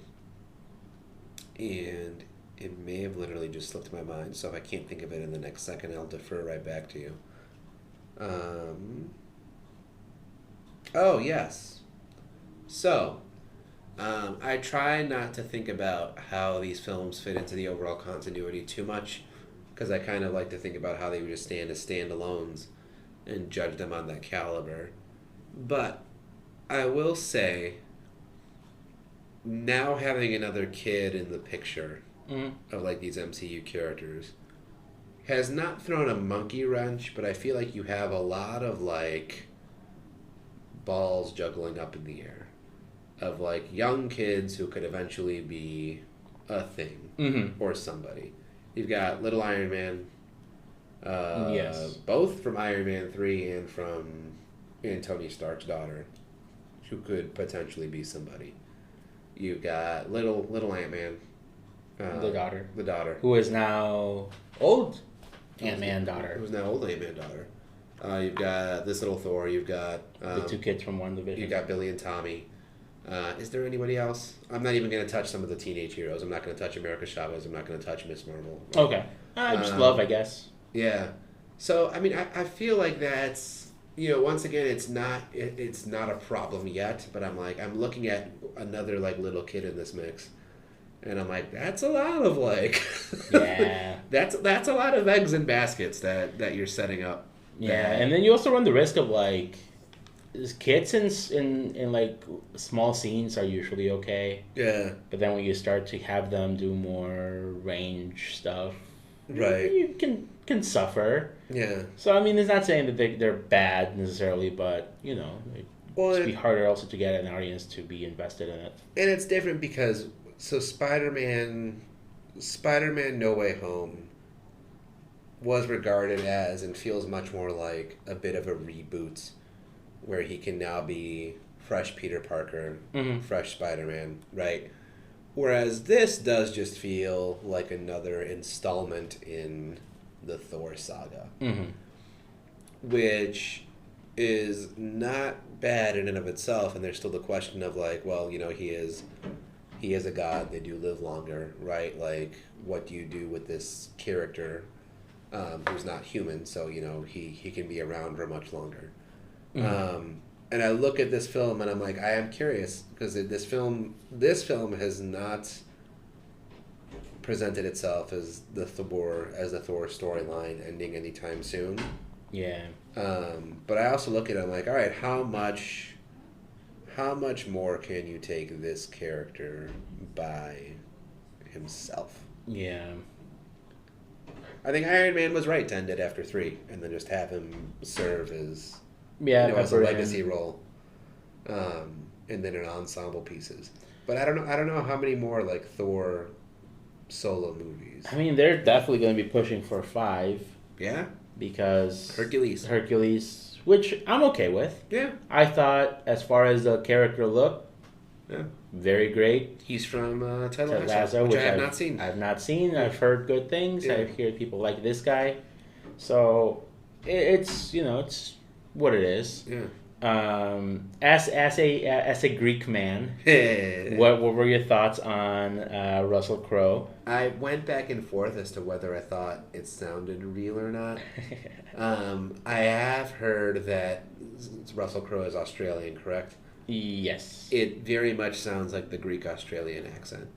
and it may have literally just slipped my mind, so if I can't think of it in the next second, I'll defer right back to you. Oh, yes. So, I try not to think about how these films fit into the overall continuity too much, because I kind of like to think about how they would just stand as standalones and judge them on that caliber. But I will say, now having another kid in the picture of like these MCU characters has not thrown a monkey wrench, but I feel like you have a lot of like balls juggling up in the air of like young kids who could eventually be a thing or somebody. You've got Little Iron Man, yes, both from Iron Man 3 and Tony Stark's daughter, who could potentially be somebody. You've got little Ant-Man, the daughter, who is now old Ant-Man daughter. Who's now old Ant-Man daughter. You've got this little Thor. You've got the two kids from WandaVision. You've got Billy and Tommy. Is there anybody else? I'm not even going to touch some of the teenage heroes. I'm not going to touch America Chavez. I'm not going to touch Miss Marvel. Okay. Just love, I guess. Yeah. So, I mean, I feel like that's, once again, it's not a problem yet, but I'm looking at another, like, little kid in this mix, and I'm like, that's a lot of, like... Yeah. that's a lot of eggs in baskets that you're setting up. Yeah, and then you also run the risk of, like... Kids in like small scenes are usually okay. Yeah. But then when you start to have them do more range stuff, right, you can suffer. Yeah. So I mean, it's not saying that they're bad necessarily, but it'd be harder also to get an audience to be invested in it. And it's different because Spider-Man No Way Home was regarded as and feels much more like a bit of a reboot, where he can now be fresh Peter Parker, fresh Spider-Man, right? Whereas this does just feel like another installment in the Thor saga, which is not bad in and of itself, and there's still the question of like, well, he is a god, they do live longer, right? Like, what do you do with this character who's not human, so, he can be around for much longer. And I look at this film and I'm like, I am curious because this film has not presented itself as the Thor storyline ending anytime soon. Yeah. But I also look at it, I'm like, all right, how much more can you take this character by himself? Yeah. I think Iron Man was right to end it after 3 and then just have him serve as as a legacy role, and then in ensemble pieces. But I don't know how many more like Thor solo movies. I mean, they're definitely going to be pushing for 5. Yeah. Because Hercules, which I'm okay with. Yeah. I thought, as far as the character look, very great. He's from Ted Lasso, which I have not seen. I've not seen. Yeah. I've heard good things. Yeah. I've heard people like this guy, so it's what it is. Yeah. As a Greek man, what were your thoughts on Russell Crowe? I went back and forth as to whether I thought it sounded real or not. I have heard that Russell Crowe is Australian, correct? Yes. It very much sounds like the Greek Australian accent.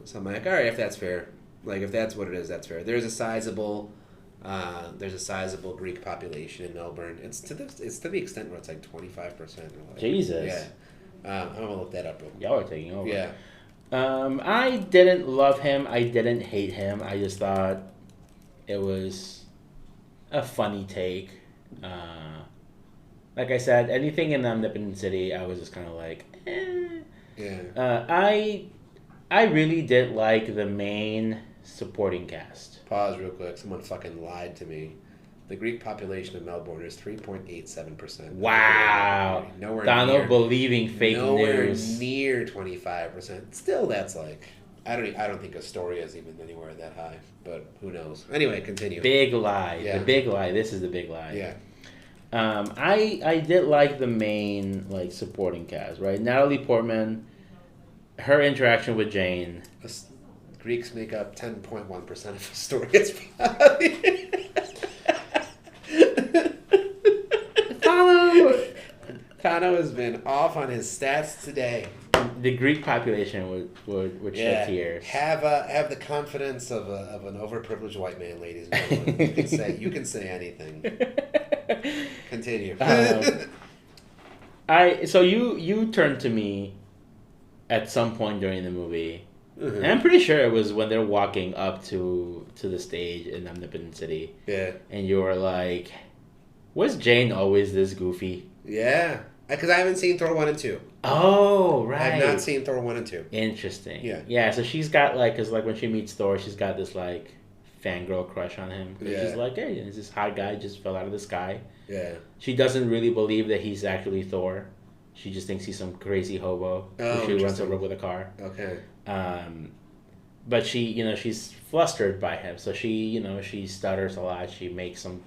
So I'm like, all right, if that's fair, like if that's what it is, that's fair. There's a sizable Greek population in Melbourne. It's to the extent where it's like 25%. Jesus. Yeah. I'm gonna look that up real quick. Y'all are taking over. Yeah. I didn't love him. I didn't hate him. I just thought it was a funny take. Like I said, anything in Omnipotent City, I was just kind of like, eh. Yeah. I really did like the main supporting cast. Pause real quick. Someone fucking lied to me. The Greek population of Melbourne is 3.87%. Wow. Nowhere Thano near. believing fake news. Nowhere near 25%. Still, that's like I don't think Astoria is even anywhere that high, but who knows? Anyway, continue. Big lie. Yeah. The big lie. This is the big lie. Yeah. I did like the main like supporting cast, right? Natalie Portman, her interaction with Jane. Greeks make up 10.1% of Astoria's body. Thano has been off on his stats today. The Greek population would shed tears. Have the confidence of an overprivileged white man, ladies and gentlemen. You can say anything. Continue. So you turned to me at some point during the movie, mm-hmm. and I'm pretty sure it was when they're walking up to the stage in Omnipotent City. Yeah. And you were like, "Was Jane always this goofy?" Yeah. Because I haven't seen Thor 1 and 2. Oh, right. I have not seen Thor 1 and 2. Interesting. Yeah. Yeah, so she's got, like, because, like, when she meets Thor, she's got this, like, fangirl crush on him. Yeah. She's like, hey, this hot guy just fell out of the sky. Yeah. She doesn't really believe that he's actually Thor. She just thinks he's some crazy hobo who she runs over with a car. Okay. But she, she's flustered by him. So she stutters a lot. She makes some,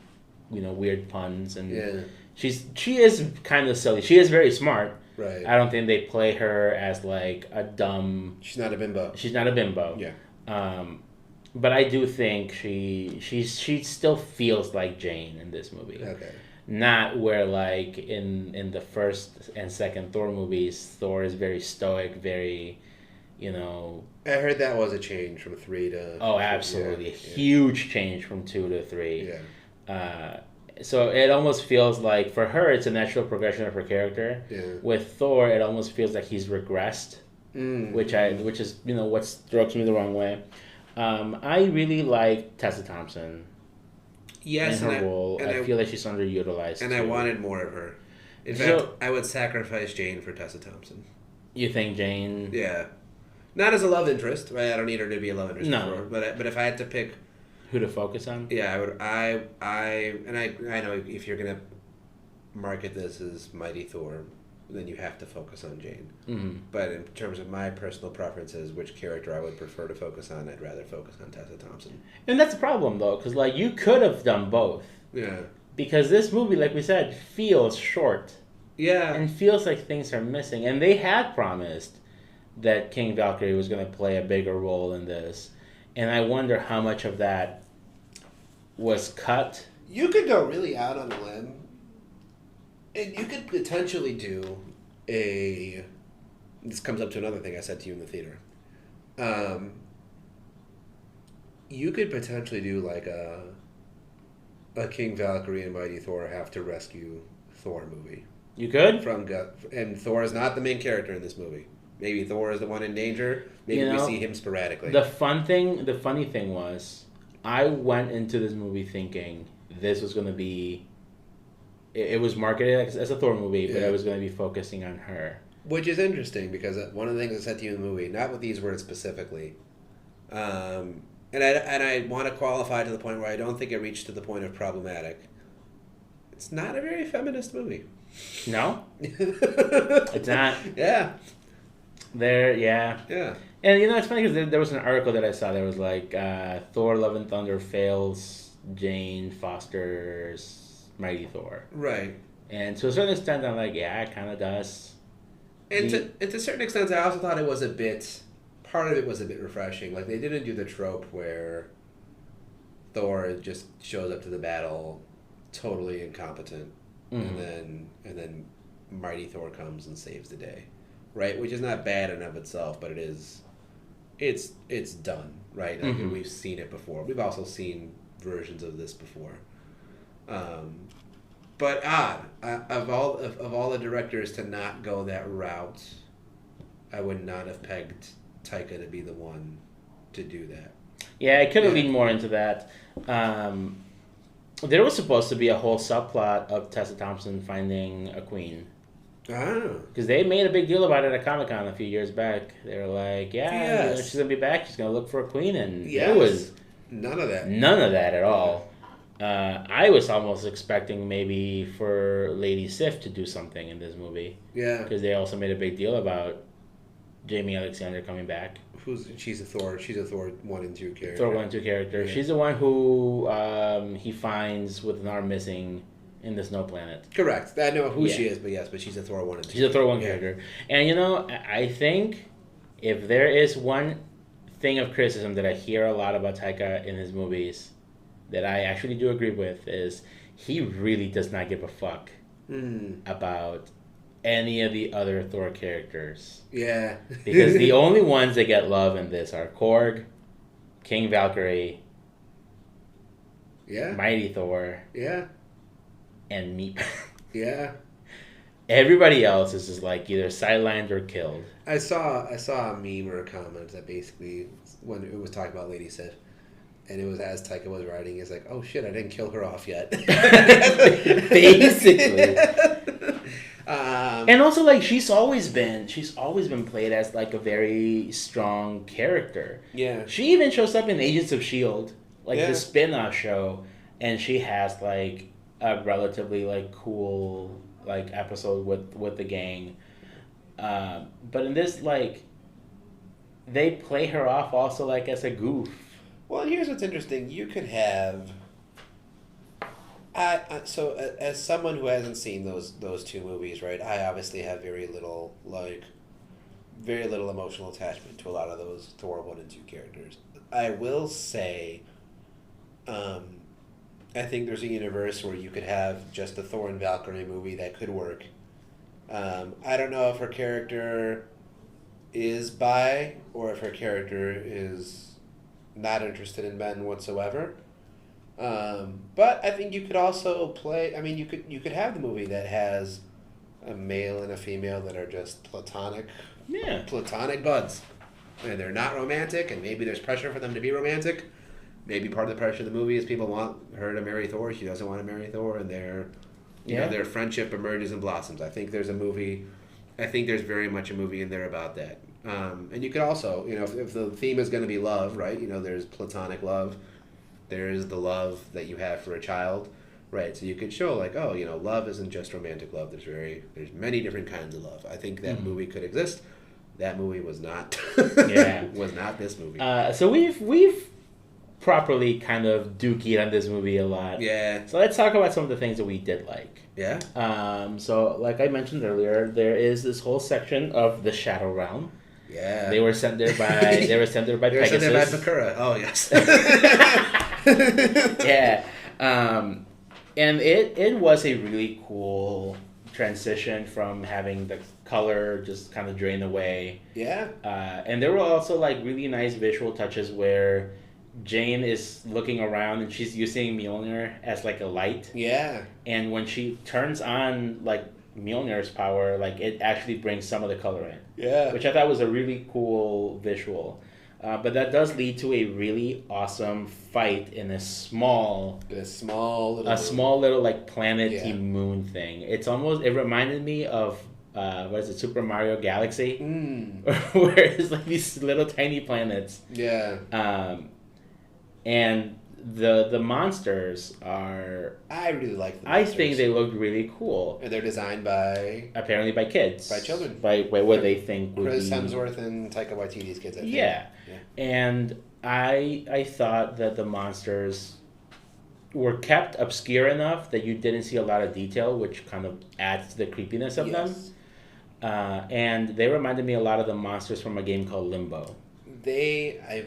weird puns. And yeah. She is kind of silly. She is very smart. Right. I don't think they play her as like a dumb. She's not a bimbo. Yeah. But I do think she still feels like Jane in this movie. Okay. Not where like in the first and second Thor movies, Thor is very stoic, very, I heard that was a change from 3 to. Oh, absolutely, a huge change from 2 to 3. Yeah. So it almost feels like for her it's a natural progression of her character. Yeah. With Thor, it almost feels like he's regressed, which is what strokes me the wrong way. I really like Tessa Thompson. Yes, in her role. I feel like she's underutilized. And too. I wanted more of her. In fact, I would sacrifice Jane for Tessa Thompson. You think Jane? Yeah. Not as a love interest, right? I don't need her to be a love interest. No. But if I had to pick who to focus on? Yeah, I would. I know if you're gonna market this as Mighty Thor, then you have to focus on Jane. Mm-hmm. But in terms of my personal preferences, which character I would prefer to focus on, I'd rather focus on Tessa Thompson. And that's the problem, though, because like you could have done both. Yeah. Because this movie, like we said, feels short. Yeah. And feels like things are missing. And they had promised that King Valkyrie was going to play a bigger role in this. And I wonder how much of that was cut. You could go really out on a limb. And you could potentially do a... This comes up to another thing I said to you in the theater. You could potentially do like a King Valkyrie and Mighty Thor have to rescue Thor movie. You could? And Thor is not the main character in this movie. Maybe Thor is the one in danger. Maybe we see him sporadically. The funny thing was, I went into this movie thinking this was going to be... It was marketed as a Thor movie, but it was going to be focusing on her. Which is interesting, because one of the things I said to you in the movie, not with these words specifically, and I want to qualify to the point where I don't think it reached to the point of problematic. It's not a very feminist movie. No? It's not? Yeah. Yeah. And it's funny because there was an article that I saw that was like, Thor Love and Thunder fails Jane Foster's Mighty Thor. Right. And to a certain extent, I'm like, yeah, it kind of does. And to a certain extent, I also thought it was part of it was a bit refreshing. Like, they didn't do the trope where Thor just shows up to the battle totally incompetent, and then Mighty Thor comes and saves the day. Right, which is not bad in of itself, but it's done, right? Like, we've seen it before. We've also seen versions of this before. But of all the directors to not go that route, I would not have pegged Taika to be the one to do that. Yeah, I could have leaned more into that. There was supposed to be a whole subplot of Tessa Thompson finding a queen. Because they made a big deal about it at Comic-Con a few years back. They were like, she's going to be back. She's going to look for a queen. And there was... None of that. None of that at all. I was almost expecting maybe for Lady Sif to do something in this movie. Yeah. Because they also made a big deal about Jamie Alexander coming back. She's a Thor 1 and 2 character. Thor 1 and 2 character. Yeah. She's the one who he finds with an arm missing in the snow planet. Correct. I know who she is, but she's a Thor 1 and 2. She's a Thor 1 character. And I think if there is one thing of criticism that I hear a lot about Taika in his movies that I actually do agree with is he really does not give a fuck about any of the other Thor characters. Yeah. Because the only ones that get love in this are Korg, King Valkyrie, Mighty Thor, and me. Yeah. Everybody else is just like either sidelined or killed. I saw a meme or a comment that basically, when it was talking about Lady Sif, and it was as Taika was writing, it's like, oh shit, I didn't kill her off yet. Basically. And also, like, she's always been played as like a very strong character. Yeah. She even shows up in Agents of S.H.I.E.L.D., like the spin-off show, and she has like a relatively like cool like episode with the gang. But in this, like, they play her off also like as a goof. Well, here's what's interesting. You could have... So as someone who hasn't seen those two movies, right, I obviously have very little emotional attachment to a lot of those Thor 1 and 2 characters. I will say, I think there's a universe where you could have just a Thor and Valkyrie movie that could work. I don't know if her character is bi or if her character is not interested in men whatsoever. But I think you could also play. I mean, you could have the movie that has a male and a female that are just platonic buds, and they're not romantic. And maybe there's pressure for them to be romantic. Maybe part of the pressure of the movie is people want her to marry Thor. She doesn't want to marry Thor, and their friendship emerges and blossoms. I think there's very much a movie in there about that. And you could also, if the theme is going to be love, right? There's platonic love. There is the love that you have for a child, right? So you could show like, love isn't just romantic love. There's many different kinds of love. I think that movie could exist. That movie was not. Was not this movie. So we've properly kind of dookied on this movie a lot. Yeah. So let's talk about some of the things that we did like. Yeah. So like I mentioned earlier, there is this whole section of the Shadow Realm. Yeah. They were sent there by Pegasus. They were sent there by Bakura. Oh yes. Yeah. And it was a really cool transition from having the color just kind of drain away. Yeah. And there were also like really nice visual touches where Jane is looking around and she's using Mjolnir as like a light. Yeah. And when she turns on like Mjolnir's power, like it actually brings some of the color in. Yeah. Which I thought was a really cool visual. But that does lead to a really awesome fight in a small little like planety moon thing. It reminded me of Super Mario Galaxy, where it's like these little tiny planets. Yeah. And the monsters are. I really like the monsters. I think they look really cool. And they're designed by kids. By children. By what they think would Chris be. Hemsworth and Taika Waititi's kids. I think. Yeah. And I thought that the monsters were kept obscure enough that you didn't see a lot of detail, which kind of adds to the creepiness of them. And they reminded me a lot of the monsters from a game called Limbo. I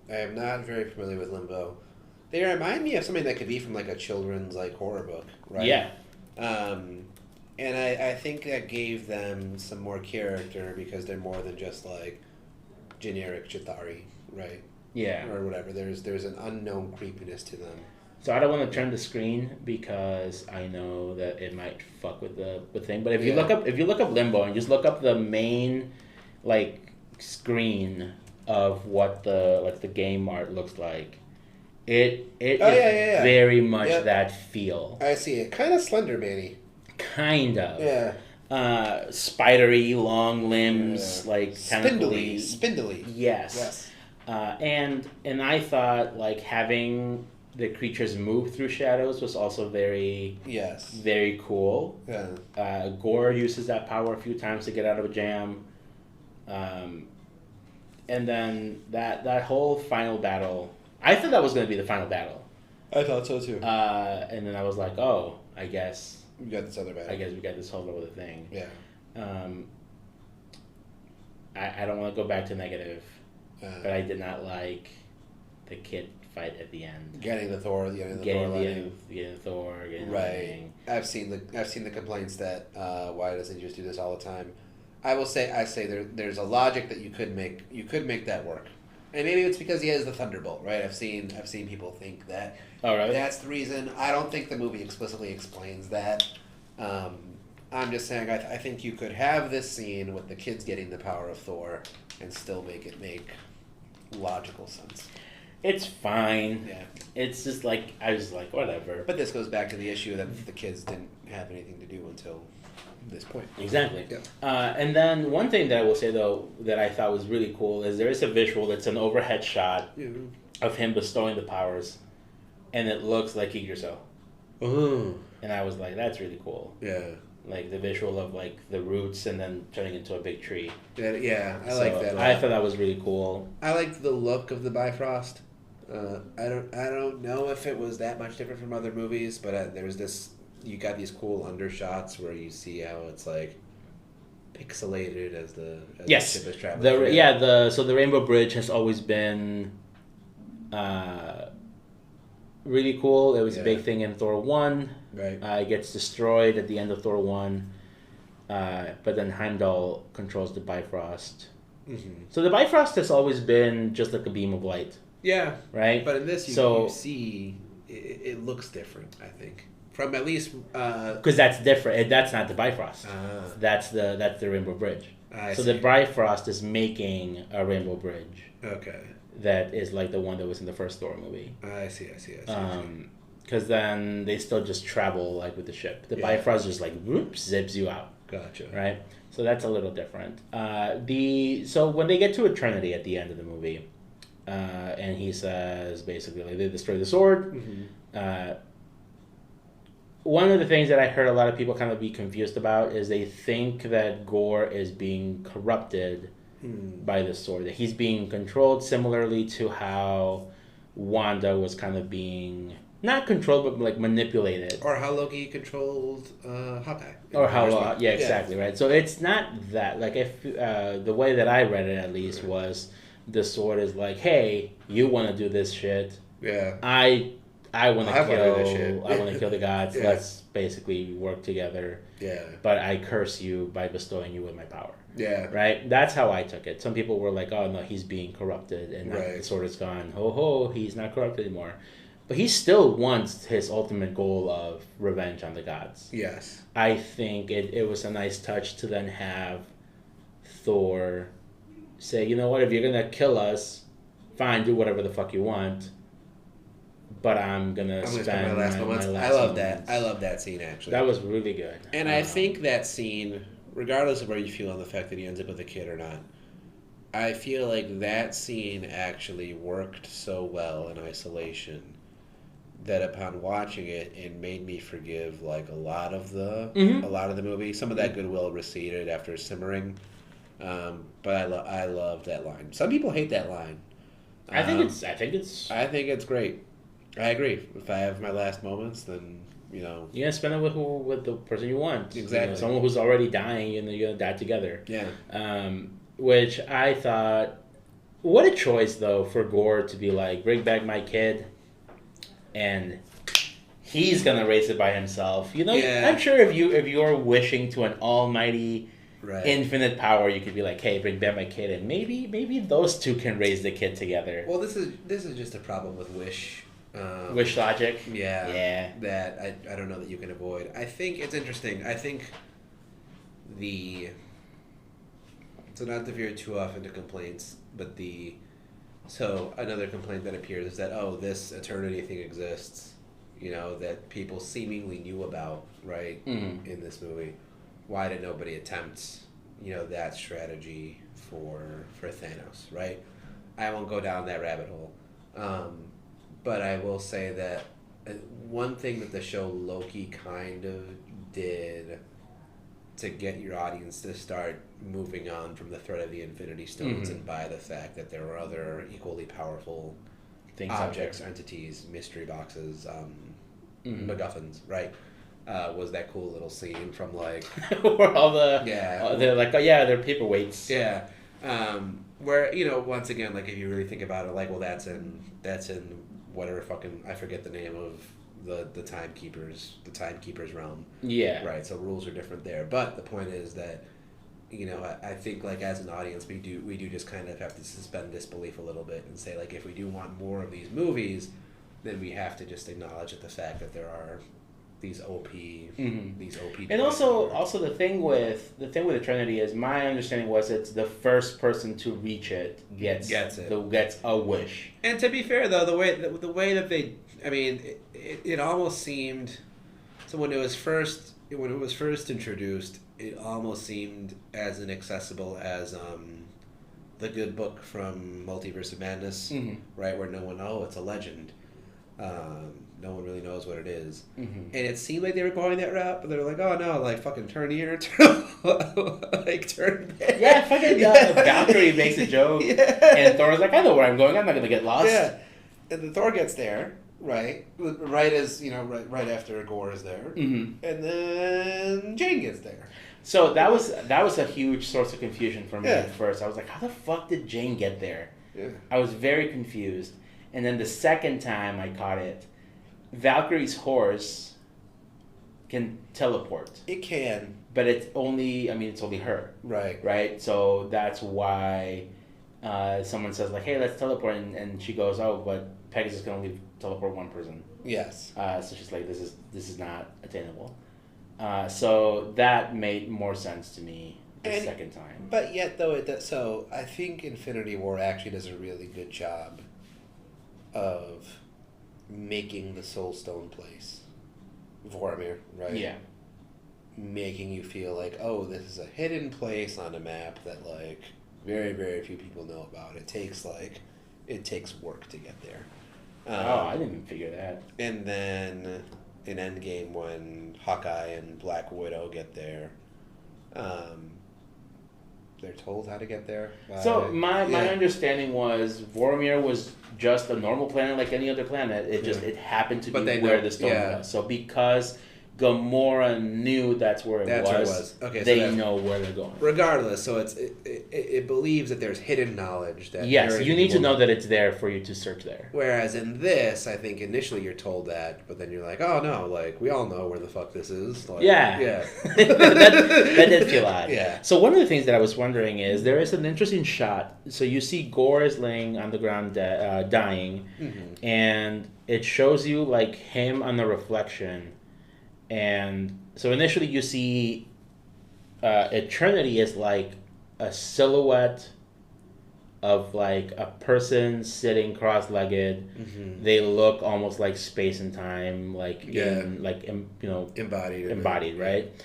am not very familiar with Limbo. They remind me of something that could be from like a children's like horror book, right? Yeah. And I think that gave them some more character because they're more than just like generic Chitauri, right? Yeah. Or whatever. There's an unknown creepiness to them. So I don't want to turn the screen because I know that it might fuck with the thing. But if you look up Limbo and just look up the main like screen of what the game art looks like, it is very much that feel. I see it. Kind of Slender Man-y. Kind of. Yeah. Spidery, long limbs, like tentacly. Spindly. Yes. And I thought like having the creatures move through shadows was also very cool. Yeah. Gore uses that power a few times to get out of a jam. And then that whole final battle, I thought that was going to be the final battle. I thought so too. And then I was like, oh, I guess We got this other battle. I guess we got this whole other thing. Yeah. I don't want to go back to negative, but I did not like the kid fight at the end. Getting the Thor Getting the Thor. Right. I've seen the complaints that why doesn't he just do this all the time? I say there's a logic that you could make that work. And maybe it's because he has the Thunderbolt, right? I've seen people think that. Oh, really? That's the reason. I don't think the movie explicitly explains that. I'm just saying I think you could have this scene with the kids getting the power of Thor and still make it make logical sense. It's fine. Yeah. It's just like, I was like, whatever. But this goes back to the issue that the kids didn't have anything to do until this point. Exactly. Yeah. And then one thing that I will say, though, that I thought was really cool is there is a visual that's an overhead shot of him bestowing the powers, and it looks like Yggdrasil. Oh. And I was like, that's really cool. Yeah. Like the visual of like the roots and then turning into a big tree. Yeah, I like that. I thought that was really cool. I liked the look of the Bifrost. I don't know if it was that much different from other movies, but there was this. You got these cool undershots where you see how it's like pixelated as the ship is traveling. So the Rainbow Bridge has always been really cool. It was a big thing in Thor 1. Right. It gets destroyed at the end of Thor 1. But then Heimdall controls the Bifrost. Mm-hmm. So the Bifrost has always been just like a beam of light. Yeah. Right? But in this, you see it looks different, I think. From at least... Because that's different. That's not the Bifrost. That's the Rainbow Bridge. I see. The Bifrost is making a Rainbow Bridge. Okay. That is like the one that was in the first Thor movie. I see. Because then they still just travel like with the ship. The Bifrost just like whoop, zips you out. Gotcha. Right? So that's a little different. So when they get to Eternity at the end of the movie, and he says basically like, they destroy the sword. Mm-hmm. One of the things that I heard a lot of people kind of be confused about is they think that Gore is being corrupted by the sword, that he's being controlled similarly to how Wanda was kind of being not controlled but like manipulated, or how Loki controlled Hawkeye, or how exactly right. So it's not that, like, if the way that I read it at least was the sword is like, hey, you want to do this shit, I want to kill. I want to kill the gods. Let's basically work together. Yeah. But I curse you by bestowing you with my power. Yeah. Right. That's how I took it. Some people were like, "Oh no, he's being corrupted, and the sword is gone. Ho ho, he's not corrupted anymore." But he still wants his ultimate goal of revenge on the gods. Yes. I think it was a nice touch to then have Thor say, "You know what? If you're gonna kill us, fine. Do whatever the fuck you want." But I'm gonna spend my last moments. I love that. I love that scene, actually. That was really good. And I think that scene, regardless of where you feel on the fact that he ends up with a kid or not, I feel like that scene actually worked so well in isolation that upon watching it, it made me forgive like a lot of the movie. Some of that goodwill receded after simmering, but I love that line. Some people hate that line. I think it's great. I agree. If I have my last moments, then, you know... You're going to spend it with the person you want. Exactly. You know, someone who's already dying, and you're going to die together. Yeah. Which I thought... What a choice, though, for Gore to be like, bring back my kid, and he's going to raise it by himself. You know, I'm sure if you're wishing to an almighty... Right. Infinite power, you could be like, hey, bring back my kid, and maybe those two can raise the kid together. Well, this is just a problem with Wish. Wish logic. Yeah. That I don't know that you can avoid. I think it's interesting. I think so not to veer too off into complaints, but so another complaint that appears is that, oh, this eternity thing exists, you know, that people seemingly knew about, right, in this movie. Why did nobody attempt, you know, that strategy for Thanos, right? I won't go down that rabbit hole. But I will say that one thing that the show Loki kind of did to get your audience to start moving on from the threat of the Infinity Stones and by the fact that there were other equally powerful Things objects, entities, mystery boxes, MacGuffins, right? Was that cool little scene from like where all they're like, oh yeah, they're paperweights. Yeah. Where, you know, once again, like if you really think about it, like, well, that's in whatever fucking, I forget the name of the timekeeper's realm. Yeah. Right. So rules are different there. But the point is that, you know, I think like as an audience, we do just kind of have to suspend disbelief a little bit and say, like, if we do want more of these movies, then we have to just acknowledge the fact that there are these OP. And also the thing with the Trinity is, my understanding was it's the first person to reach it gets a wish. And to be fair though, the way that they, I mean, it almost seemed, so when it was first introduced, it almost seemed as inaccessible as the good book from Multiverse of Madness, right, where it's a legend. No one really knows what it is. And it seemed like they were going that route, but they were like, oh no, like fucking turn here, turn there. Yeah, fucking Valkyrie makes a joke, and Thor's like, I know where I'm going, I'm not gonna get lost. Yeah, and then Thor gets there, right as, you know, right after Gore is there, and then Jane gets there. So that was a huge source of confusion for me at first. I was like, how the fuck did Jane get there? Yeah. I was very confused. And then the second time I caught it, Valkyrie's horse can teleport. It can. But it's only her. Right. Right? So that's why someone says, like, hey, let's teleport. And she goes, oh, but Pegasus can only teleport one person. Yes. So she's like, this is not attainable. So that made more sense to me the second time. But yet, though, so I think Infinity War actually does a really good job of making the Soul Stone place, Vormir, right? Yeah. Making you feel like, oh, this is a hidden place on a map that, like, very, very few people know about. It takes work to get there. I didn't even figure that. And then in Endgame, when Hawkeye and Black Widow get there, they're told how to get there. So my understanding was Vormir was just a normal planet like any other planet. It happened to be where the stone was. So because Gamora knew that's where it was. Okay, they know where they're going. Regardless, so it believes that there's hidden knowledge that. Yes, you need to know that it's there for you to search there. Whereas in this, I think initially you're told that, but then you're like, oh no, like we all know where the fuck this is. Like, yeah. that did feel odd. Yeah. So one of the things that I was wondering is there is an interesting shot. So you see Gore is laying on the ground dying, and it shows you like him on the reflection. And so initially you see Eternity is like a silhouette of like a person sitting cross-legged. They look almost like space and time, embodied, right?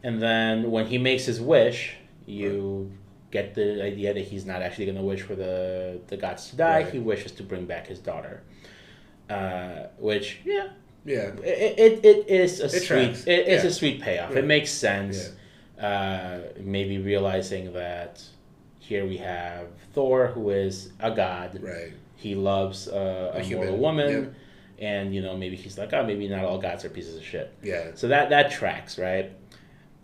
And then when he makes his wish, you get the idea that he's not actually going to wish for the gods to die. Right. He wishes to bring back his daughter, which it is a sweet payoff. Right. It makes sense. Yeah. Maybe realizing that here we have Thor, who is a god. Right. He loves a mortal woman, and maybe he's like, oh, maybe not all gods are pieces of shit. Yeah. So that tracks, right?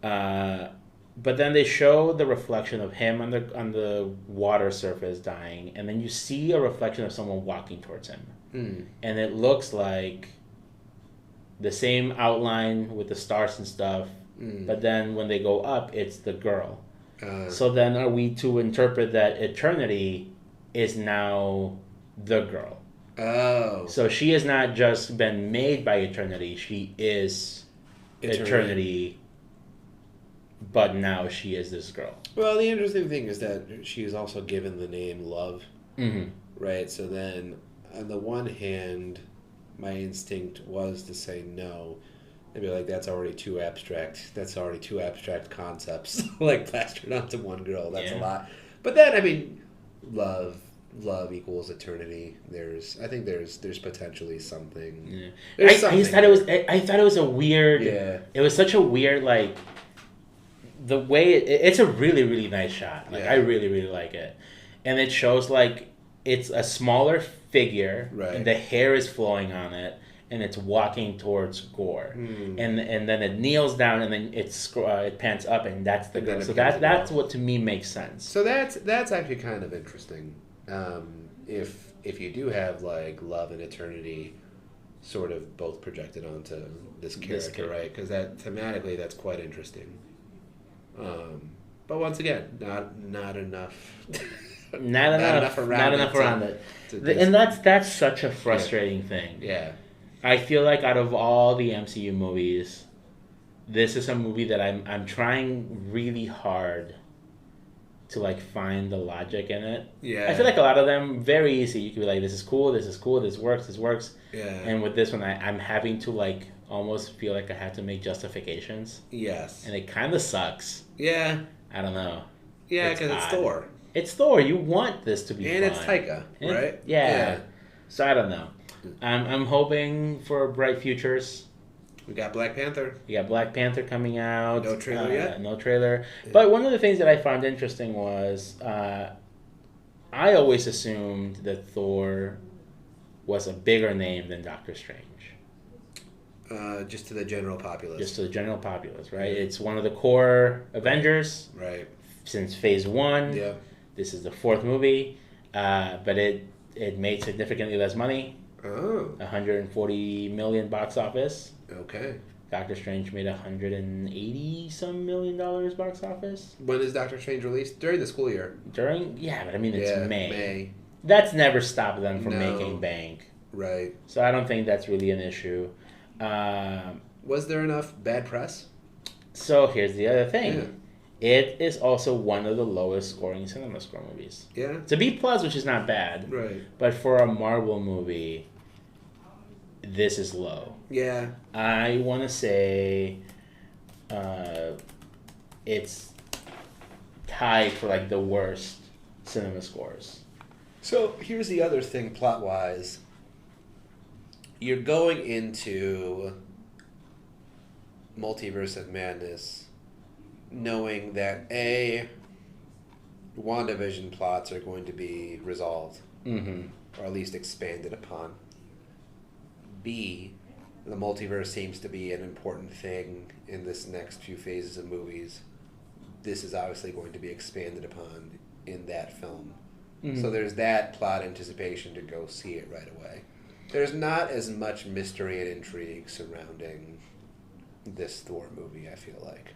But then they show the reflection of him on the water surface dying, and then you see a reflection of someone walking towards him, and it looks like the same outline with the stars and stuff, but then when they go up, it's the girl. So then are we to interpret that Eternity is now the girl? Oh. So she has not just been made by Eternity, she is Eternity, but now she is this girl. Well, the interesting thing is that she is also given the name Love, right? So then, on the one hand, my instinct was to say no. I'd be like, that's already too abstract. That's already two abstract concepts, like plastered onto one girl. That's a lot. But then, I mean, love equals eternity. I think there's potentially something. Yeah. I thought it was a weird. Yeah. It was such a weird, like, the way it's a really, really nice shot. Like, I really, really like it. And it shows, like, it's a smaller figure, and the hair is flowing on it, and it's walking towards Gore. And then it kneels down, and then it pans up, and that's the girl. So that's what, to me, makes sense. So that's actually kind of interesting. If you do have, like, love and eternity sort of both projected onto this character, right? Because that thematically, that's quite interesting. But once again, not enough. Not enough around it. And that's such a frustrating thing. Yeah. I feel like out of all the MCU movies, this is a movie that I'm trying really hard to, like, find the logic in it. Yeah. I feel like a lot of them very easy. You can be like, this is cool, this works. Yeah. And with this one, I'm having to, like, almost feel like I have to make justifications. Yes. And it kind of sucks. Yeah. I don't know. Yeah, because it's Thor. It's Thor. You want this to be fun. And it's Taika, right? Yeah. So I don't know. I'm hoping for bright futures. We got Black Panther. You got Black Panther coming out. No trailer yet? No trailer. Yeah. But one of the things that I found interesting was I always assumed that Thor was a bigger name than Doctor Strange. Just to the general populace. Just to the general populace, right? Yeah. It's one of the core Avengers. Right. Since Phase 1. Yeah. This is the 4th movie. But it made significantly less money. Oh. $140 million box office. Okay. Doctor Strange made $180-some million box office. When is Doctor Strange released? During the school year. But I mean, it's May. May. That's never stopped them from making bank. Right. So I don't think that's really an issue. Was there enough bad press? So here's the other thing. Yeah. It is also one of the lowest scoring Cinema-Score movies. Yeah. It's a B+, which is not bad. Right. But for a Marvel movie, this is low. Yeah. I want to say it's tied for, like, the worst cinema scores. So here's the other thing plot-wise. You're going into Multiverse of Madness knowing that WandaVision plots are going to be resolved. Mm-hmm. Or at least expanded upon. B, the multiverse seems to be an important thing in this next few phases of movies. This is obviously going to be expanded upon in that film. Mm-hmm. So there's that plot anticipation to go see it right away. There's not as much mystery and intrigue surrounding this Thor movie, I feel like.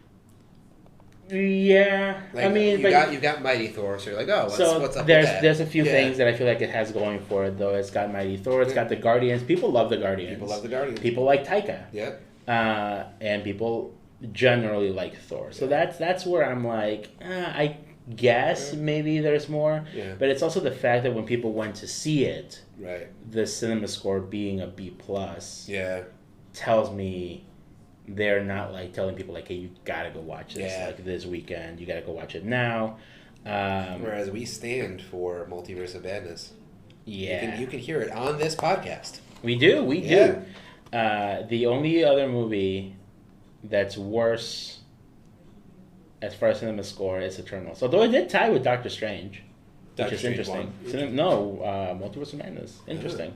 Yeah, like, I mean, you've got Mighty Thor, so you're like, what's up with that? There's a few things that I feel like it has going for it, though. It's got Mighty Thor, it's got the Guardians. People love the Guardians. People like Taika. Yeah. And people generally like Thor. So that's where I'm like, I guess maybe there's more. Yeah. But it's also the fact that when people went to see it, right, the cinema score being a B+, tells me they're not, like, telling people, like, hey, you gotta go watch this like this weekend. You gotta go watch it now. Whereas we stand for Multiverse of Madness. Yeah. You can hear it on this podcast. We do. The only other movie that's worse as far as cinema score is Eternals. Although it did tie with Doctor Strange, which is interesting. Multiverse of Madness. Interesting.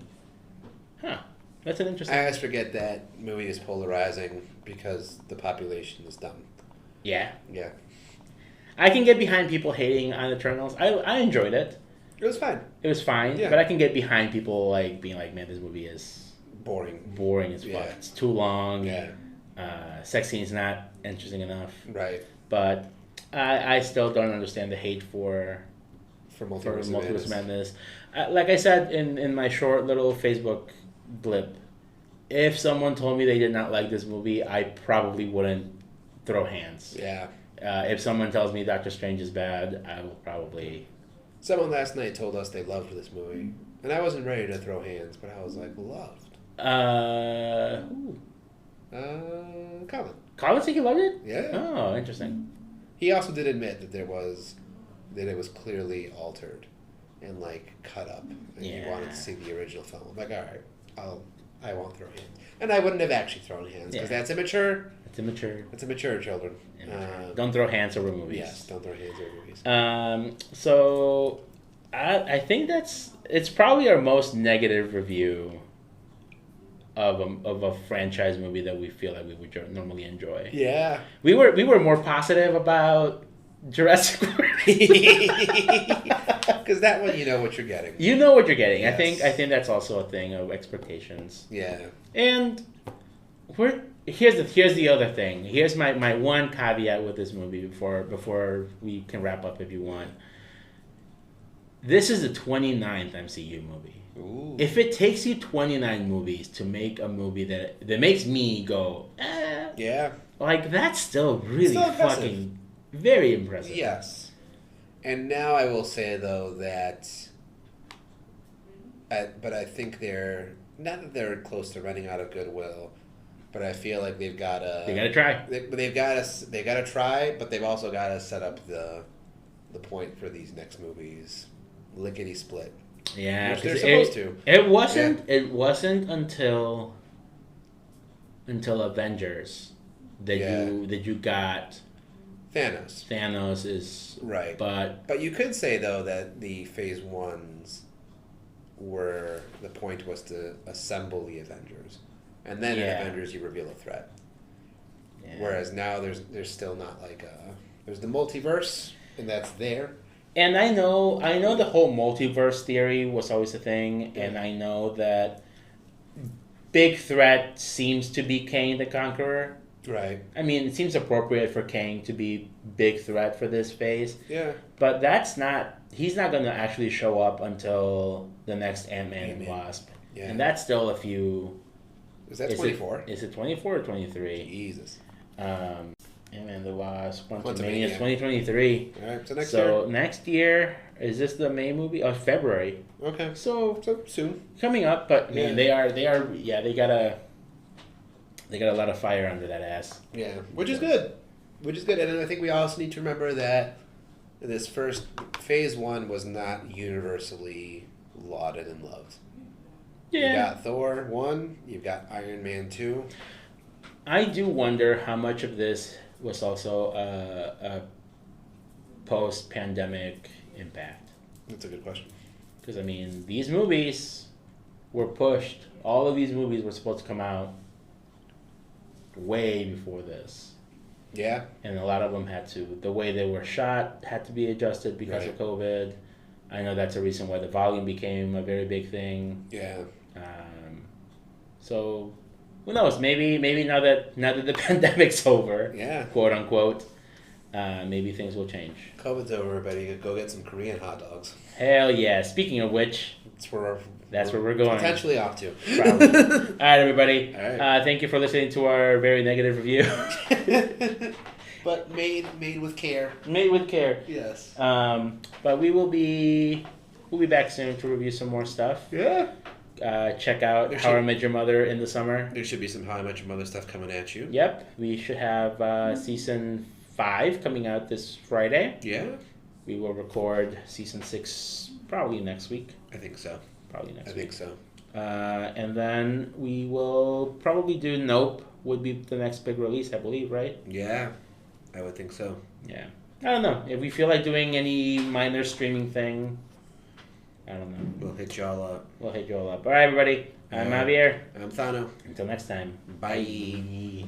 Huh. That's an interesting... I always forget that movie is polarizing because the population is dumb. Yeah. Yeah. I can get behind people hating on Eternals. I enjoyed it. It was fine. Yeah. But I can get behind people, like, being like, man, this movie is... Boring as fuck. Yeah. It's too long. Yeah. Sex scene's not interesting enough. Right. But I still don't understand the hate for Multiverse of Madness. Like I said in my short little Facebook blip, if someone told me they did not like this movie, I probably wouldn't throw hands. Yeah. If someone tells me Doctor Strange is bad, I will probably... Someone last night told us they loved this movie. And I wasn't ready to throw hands, but I was like, loved. Colin. Colin said he loved it? Yeah. Oh, interesting. He also did admit that it was clearly altered and, like, cut up. And he wanted to see the original film. I'm like, all right, I won't throw hands. And I wouldn't have actually thrown hands because that's immature. It's immature. It's immature, children. Don't throw hands over movies. Yes, don't throw hands over movies. So I think it's probably our most negative review of a franchise movie that we feel like we would normally enjoy. Yeah. We were more positive about Jurassic World. Because that one, you know what you're getting. You know what you're getting. Yes. I think that's also a thing of expectations. Yeah. And here's the other thing. Here's my one caveat with this movie before we can wrap up if you want. This is the 29th MCU movie. Ooh. If it takes you 29 movies to make a movie that makes me go, yeah, like that's still really fucking very impressive. Yes. And now I will say though that, but I think they're not that they're close to running out of goodwill, but I feel like they've got to. They got to try. They've got to try, but they've also got to set up the point for these next movies, lickety split. Yeah, which they're supposed to. It wasn't. Yeah. It wasn't until Avengers that you got Thanos. Thanos is right, but you could say though that the Phase Ones were the point was to assemble the Avengers, and then in Avengers you reveal a threat. Yeah. Whereas now there's still not like there's the multiverse and that's there. And I know the whole multiverse theory was always a thing, and I know that big threat seems to be Kang the Conqueror. Right. I mean, it seems appropriate for Kang to be big threat for this phase. Yeah. But he's not going to actually show up until the next Ant-Man and Wasp. Yeah. And that's still a few... Is that 24? Is it 24 or 23? Jesus. Ant-Man the Wasp, Quantumania 2023. All right, so next year, is this the May movie? Oh, February. Okay. So soon. Coming up, but man, they got a lot of fire under that ass. Yeah, which is good. And I think we also need to remember that this first Phase 1 was not universally lauded and loved. Yeah. You got Thor 1, you've got Iron Man 2. I do wonder how much of this was also a post-pandemic impact. That's a good question. Because, I mean, these movies were pushed. All of these movies were supposed to come out way before this. Yeah. And a lot of them the way they were shot had to be adjusted because of COVID. I know that's a reason why the volume became a very big thing. Yeah. So... Who knows? Maybe now that the pandemic's over, quote unquote, maybe things will change. COVID's over, everybody. Go get some Korean hot dogs. Hell yeah! Speaking of which, that's where we're going. Potentially off to. Probably. All right, everybody. All right. Thank you for listening to our very negative review. But made with care. Made with care. Yes. But we'll be back soon to review some more stuff. Yeah. Check out How I Met Your Mother in the summer. There should be some How I Met Your Mother stuff coming at you. Yep. We should have season 5 coming out this Friday. Yeah. We will record season 6 probably next week. I think so. Probably next week. I think so. And then we will probably do Nope would be the next big release, I believe, right? Yeah. I would think so. Yeah. I don't know. If we feel like doing any minor streaming thing... I don't know. We'll hit y'all up. All right, everybody. I'm Javier. I'm Thano. Until next time. Bye.